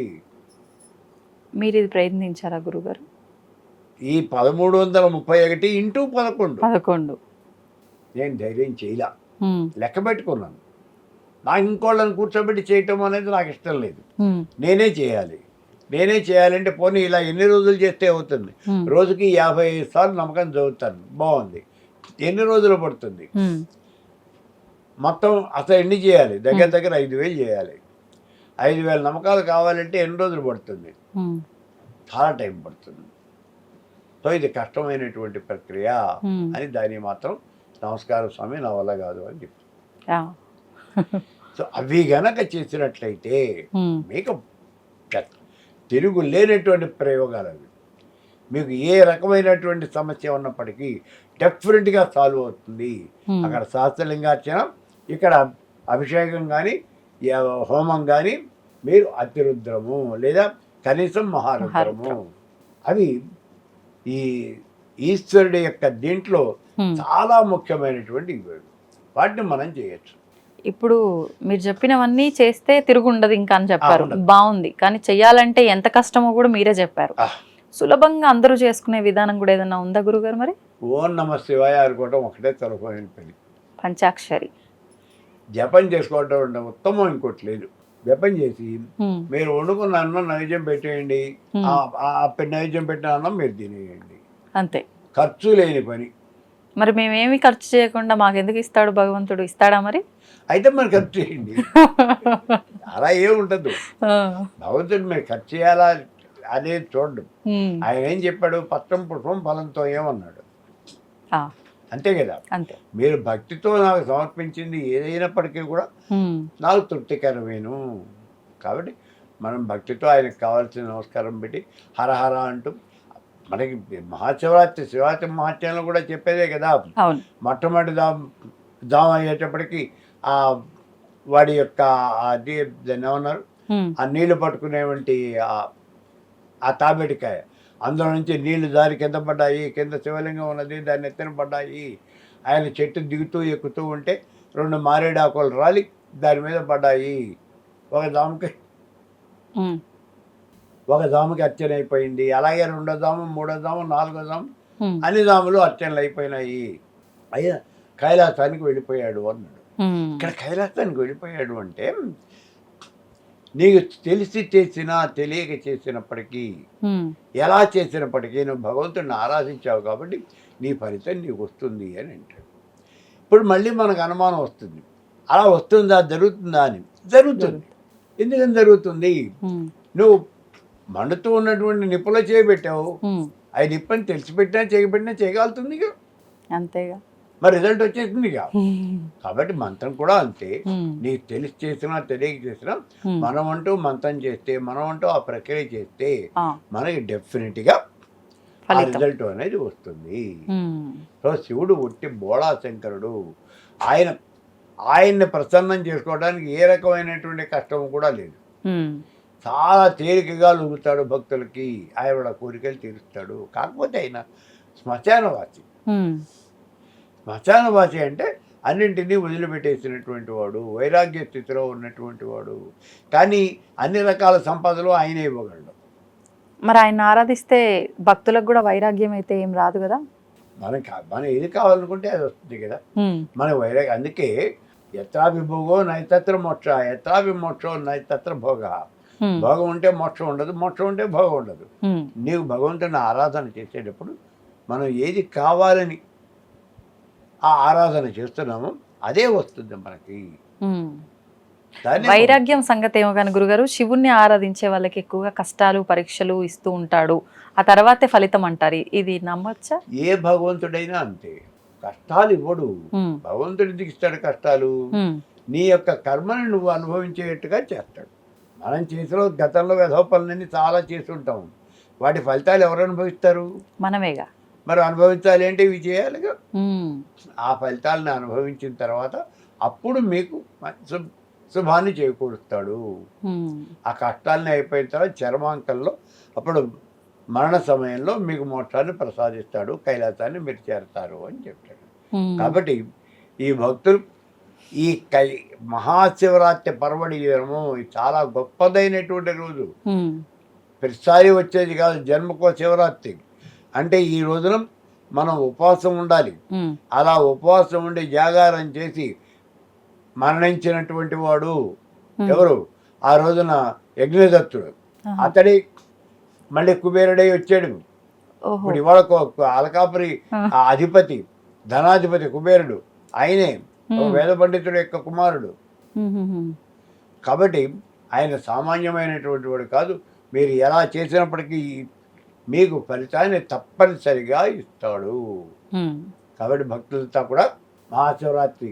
[SPEAKER 2] మీరు ఇది ప్రయత్నించారా గురుగారు?
[SPEAKER 3] ఈ 1331 ఇంటూ 11
[SPEAKER 2] 11.
[SPEAKER 3] నేను ధైర్యం చేయలా,
[SPEAKER 2] ఉమ్,
[SPEAKER 3] లెక్క పెట్టుకున్నాను. నాకు ఇంకోళ్ళని కూర్చోబెట్టి చేయటం అనేది నాకు ఇష్టం లేదు.
[SPEAKER 2] ఉమ్,
[SPEAKER 3] నేనే చేయాలంటే పోనీ ఇలా ఎన్ని రోజులు చేస్తే అవుతుంది?
[SPEAKER 2] ఉమ్,
[SPEAKER 3] రోజుకి 55 సార్లు నమ్మకం చదువుతాను. బాగుంది. ఎన్ని రోజులు పడుతుంది?
[SPEAKER 2] ఉమ్,
[SPEAKER 3] మొత్తం అసలు ఎన్ని చేయాలి? దగ్గర 5,000 చేయాలి. 5,000 నమ్మకాలు కావాలంటే ఎన్ని రోజులు పడుతుంది?
[SPEAKER 2] ఉమ్,
[SPEAKER 3] చాలా టైం పడుతుంది. సో ఇది కష్టమైనటువంటి ప్రక్రియ
[SPEAKER 2] ఉమ్,
[SPEAKER 3] అని దాన్ని మాత్రం నమస్కారం స్వామి, నా వల్ల కాదు అని చెప్పి.
[SPEAKER 2] ఆ,
[SPEAKER 3] సో అవి గనక చేసినట్లయితే
[SPEAKER 2] ఉమ్,
[SPEAKER 3] మీకు తిరుగు లేనటువంటి ప్రయోగాలు అవి. మీకు ఏ రకమైనటువంటి సమస్య ఉన్నప్పటికీ డెఫినెట్గా సాల్వ్ అవుతుంది.
[SPEAKER 2] ఉమ్,
[SPEAKER 3] అక్కడ సహస్రలింగార్చన, ఇక్కడ అభిషేకం కానీ హోమం కానీ, మీరు అతిరుద్రము లేదా కనీసం మహారుద్రము, అవి ఈ ఈశ్వరుడి యొక్క దీంట్లో
[SPEAKER 2] ఉమ్.
[SPEAKER 3] చాలా ముఖ్యమైనటువంటి ఇవి. వాటిని మనం చేయొచ్చు.
[SPEAKER 2] ఇప్పుడు మీరు చెప్పినవన్నీ చేస్తే తిరుగుండదు ఇంకా అని చెప్పారు.
[SPEAKER 3] ఉండదు.
[SPEAKER 2] బాగుంది. కానీ చెయ్యాలంటే ఎంత కష్టమో కూడా మీరే చెప్పారు.
[SPEAKER 3] ఆహ్.
[SPEAKER 2] సులభంగా అందరూ చేసుకునే విధానం కూడా ఏదైనా ఉందా గురుగారు? మరి
[SPEAKER 3] ఓం నమ శివాయ అనుకోవటం ఒకటే సులభమైన పని.
[SPEAKER 2] పంచాక్షరి
[SPEAKER 3] జపం చేసుకోవటం అంటే ఉత్తమం, ఇంకోటి లేదు. జపం చేసి
[SPEAKER 2] ఉమ్,
[SPEAKER 3] మీరు వండుకున్న అన్నం నైవేద్యం పెట్టేయండి.
[SPEAKER 2] ఉమ్,
[SPEAKER 3] నైవేద్యం పెట్టిన అన్నం మీరు తినేయండి.
[SPEAKER 2] అంతే.
[SPEAKER 3] ఖర్చు లేని పని.
[SPEAKER 2] మరి మేమేమి ఖర్చు చేయకుండా మాకెందుకు ఇస్తాడు భగవంతుడు? ఇస్తాడా మరి?
[SPEAKER 3] అయితే మరి ఖర్చు చేయండి. అలా ఏముండదు.
[SPEAKER 2] ఆ,
[SPEAKER 3] భగవంతుడు మీరు ఖర్చు చేయాలా అనేది చూడడం.
[SPEAKER 2] ఉమ్,
[SPEAKER 3] ఆయన ఏం చెప్పాడు? పత్రం పుష్పం ఫలంతో ఏమన్నాడు?
[SPEAKER 2] ఆ,
[SPEAKER 3] అంతే కదా.
[SPEAKER 2] అంతే.
[SPEAKER 3] మీరు భక్తితో నాకు సమర్పించింది ఏదైనప్పటికీ కూడా
[SPEAKER 2] ఉమ్,
[SPEAKER 3] నాకు తృప్తికరమేను. కాబట్టి మనం భక్తితో ఆయనకు కావాల్సిన నమస్కారం పెట్టి హరహర అంటూ, మనకి శివరాత్రి మహాత్యంలో కూడా చెప్పేదే కదా.
[SPEAKER 2] అవును.
[SPEAKER 3] మొట్టమొదటి జామ అయ్యేటప్పటికి ఆ వాడి యొక్క అది దాన్ని ఏమన్నారు,
[SPEAKER 2] ఉమ్,
[SPEAKER 3] ఆ నీళ్లు పట్టుకునేవంటి ఆ తాబేటికాయ, అందులో నుంచి నీళ్లు దారి కింద పడ్డాయి. కింద శివలింగం ఉన్నది, దాన్ని ఎత్తిన పడ్డాయి. ఆయన చెట్టు దిగుతూ ఎక్కుతూ ఉంటే 2 మారేడాకులు రాలి దాని మీద పడ్డాయి. ఒక దాముకి అర్చన అయిపోయింది, అలాగే 2వ దాము, 3వ దాము, 4వ దాము, అన్ని దాములు అర్చనలు అయిపోయినాయి. అయ్యా కైలాసానికి వెళ్ళిపోయాడు అన్నాడు. ఇక్కడ కైలాసానికి వెళ్ళిపోయాడు అంటే నీకు తెలిసి చేసినా తెలియక చేసినప్పటికీ, ఎలా చేసినప్పటికీ నువ్వు భగవంతుడిని ఆరాధించావు కాబట్టి నీ ఫలితం నీకు వస్తుంది అని అంటాడు. ఇప్పుడు మళ్ళీ మనకు అనుమానం వస్తుంది, అలా వస్తుందా, జరుగుతుందా అని. జరుగుతుంది. ఎందుకని జరుగుతుంది? నువ్వు మండుతూ ఉన్నటువంటి నిప్పులో చేయబెట్టావు, అది నిప్పని తెలిసిపెట్టినా చేయబెట్టినా చేయగలుగుతుంది.
[SPEAKER 2] అంతేగా,
[SPEAKER 3] మరి రిజల్ట్ వచ్చేసింది. కాబట్టి మంత్రం కూడా అంతే. నీకు తెలిసి చేసినా తెలియక చేసినా మనం అంటూ మంత్రం చేస్తే, మనం అంటూ ఆ ప్రక్రియ చేస్తే మనకి డెఫినెట్గా ఆ రిజల్ట్ అనేది వస్తుంది. సో శివుడు ఒట్టి బోళాశంకరుడు. ఆయన్ని ప్రసన్నం చేసుకోవడానికి ఏ రకమైనటువంటి కష్టం కూడా లేదు. చాలా తేలికగా లొంగుతాడు భక్తులకి, ఆయన కోరికలు తీరుస్తాడు. కాకపోతే ఆయన శ్మశానవాసి. శ్మశానవాసి అంటే అన్నింటినీ వదిలిపెట్టేసినటువంటి వాడు, వైరాగ్య స్థితిలో ఉన్నటువంటి వాడు. కానీ అన్ని రకాల సంపదలు ఆయనే ఇవ్వగలడు.
[SPEAKER 2] మరి ఆయన ఆరాధిస్తే భక్తులకు కూడా వైరాగ్యం అయితే ఏం రాదు కదా.
[SPEAKER 3] మనం ఏది కావాలనుకుంటే అది వస్తుంది కదా. మన వైరాగ్యం అందుకే యత్రాభిభోగో నైతత్ర మోక్ష, యత్రాభిమోక్షో నైతత్ర భోగ. భోగం ఉంటే మోక్షం ఉండదు, మోక్షం ఉంటే భోగం ఉండదు. నీవు భగవంతుని ఆరాధన చేసేటప్పుడు మనం ఏది కావాలని ఆ ఆరాధన చేస్తున్నామో అదే వస్తుంది మనకి.
[SPEAKER 2] వైరాగ్యం సంగతి ఏమో కానీ గురుగారు, శివుణ్ణి ఆరాధించే వాళ్ళకి ఎక్కువగా కష్టాలు పరీక్షలు ఇస్తూ ఉంటాడు, ఆ తర్వాతే ఫలితం అంటారు. ఇది నమ్మచ్చా?
[SPEAKER 3] ఏ భగవంతుడైనా అంతే, కష్టాలు ఇవ్వడు. భగవంతుడు ఎందుకు ఇస్తాడు కష్టాలు? నీ యొక్క కర్మని నువ్వు అనుభవించేట్టుగా చేస్తాడు. మనం చేసిన గతంలో వెధవ పనులన్నీ చాలా చేసి ఉంటాం, వాటి ఫలితాలు ఎవరు అనుభవిస్తారు?
[SPEAKER 2] మనమేగా.
[SPEAKER 3] మరి అనుభవించాలి అంటే ఇవి చేయాలిగా. ఆ ఫలితాలను అనుభవించిన తర్వాత అప్పుడు మీకు శుభాన్ని చేకూరుస్తాడు. ఆ కష్టాలని అయిపోయిన తర్వాత చర్మాంకంలో అప్పుడు మరణ సమయంలో మీకు మోక్షాన్ని ప్రసాదిస్తాడు, కైలాసాన్ని మీరు చేరతారు అని చెప్తాడు. కాబట్టి ఈ భక్తులు ఈ మహాశివరాత్రి పర్వడి దినము చాలా గొప్పదైనటువంటి రోజు. ప్రతిసారి వచ్చేది కాదు, జన్మకో శివరాత్రి అంటే ఈ రోజున మనం ఉపవాసం ఉండాలి. అలా ఉపవాసం ఉండి జాగారం చేసి మరణించినటువంటి వాడు ఎవరు? ఆ రోజున యజ్ఞదత్తుడు. అతడి మళ్ళీ కుబేరుడై వచ్చాడు. ఇప్పుడు ఇవాళ అలకాపురి అధిపతి, ధనాధిపతి కుబేరుడు ఆయనే, వేద పండితుడు యొక్క కుమారుడు. కాబట్టి ఆయన సామాన్యమైనటువంటి వాడు కాదు. మీరు ఎలా చేసినప్పటికీ మీకు ఫలితాన్ని తప్పనిసరిగా ఇస్తాడు. కాబట్టి భక్తులతో కూడా మహాశివరాత్రి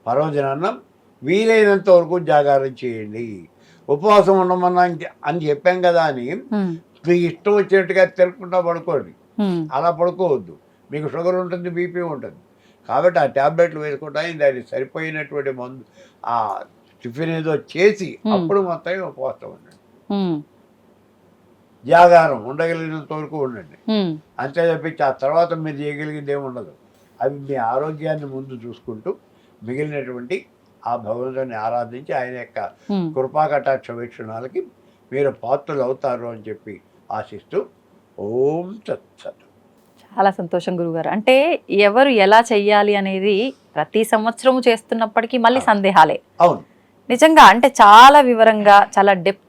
[SPEAKER 3] పర్వదినాన్న వీలైనంత వరకు జాగారం చేయండి. ఉపవాసం ఉండమన్నా అని చెప్పాం కదా అని మీకు ఇష్టం వచ్చినట్టుగా తిరగకుండా పడుకోండి. అలా పడుకోవద్దు. మీకు షుగర్ ఉంటుంది, బీపీ ఉంటుంది. కాబట్టి ఆ ట్యాబ్లెట్లు వేసుకోవడానికి దానికి సరిపోయినటువంటి మందు, ఆ టిఫిన్ ఏదో చేసి అప్పుడు మొత్తం ఉపవాసం ఉండండి. జాగారం ఉండగలిగినంత వరకు ఉండండి. అంతే తప్పించి ఆ తర్వాత మీరు చేయగలిగింది ఏమి ఉండదు. అవి మీ ఆరోగ్యాన్ని ముందు చూసుకుంటూ మిగిలినటువంటి ఆ భగవంతుని ఆరాధించి ఆయన యొక్క కృపా కటాక్ష వీక్షణాలకి మీరు పాత్రలు అవుతారు అని చెప్పి ఆశిస్తూ ఓం తత్సత్.
[SPEAKER 2] చాలా సంతోషం గురుగారు. అంటే ఎవరు ఎలా చెయ్యాలి అనేది ప్రతి సంవత్సరము చేస్తున్నప్పటికీ మళ్ళీ సందేహాలే.
[SPEAKER 3] అవును,
[SPEAKER 2] నిజంగా అంటే చాలా వివరంగా, చాలా డెప్త్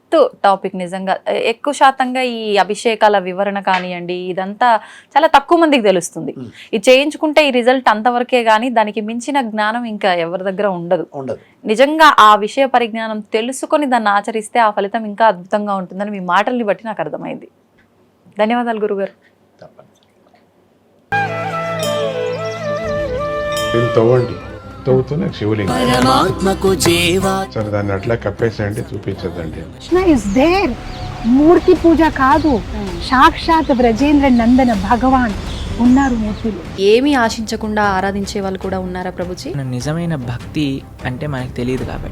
[SPEAKER 2] టాపిక్. నిజంగా ఎక్కువ శాతంగా ఈ అభిషేకాల వివరణ కానివ్వండి, ఇదంతా చాలా తక్కువ మందికి తెలుస్తుంది. ఇది చేయించుకుంటే ఈ రిజల్ట్ అంతవరకే కానీ దానికి మించిన జ్ఞానం ఇంకా ఎవరి దగ్గర ఉండదు. నిజంగా ఆ విషయ పరిజ్ఞానం తెలుసుకొని దాన్ని ఆచరిస్తే ఆ ఫలితం ఇంకా అద్భుతంగా ఉంటుందని మీ మాటల్ని బట్టి నాకు అర్థమైంది. ధన్యవాదాలు గురుగారు.
[SPEAKER 4] తవ్వుతున్న శివలింగం సరే దాన్ని అట్లా కప్పేసేయండి, చూపించదండి.
[SPEAKER 5] Krishna is there. మూర్తి పూజ కాదు, సాక్షాత్ బ్రజేంద్ర నందన భగవాన్ ఉన్నారు మూర్తిలో.
[SPEAKER 2] ఏమీ ఆశించకుండా ఆరాధించే వాళ్ళు కూడా ఉన్నారా ప్రభుజీ?
[SPEAKER 6] నిజమైన భక్తి అంటే మనకు తెలియదు కాబట్టి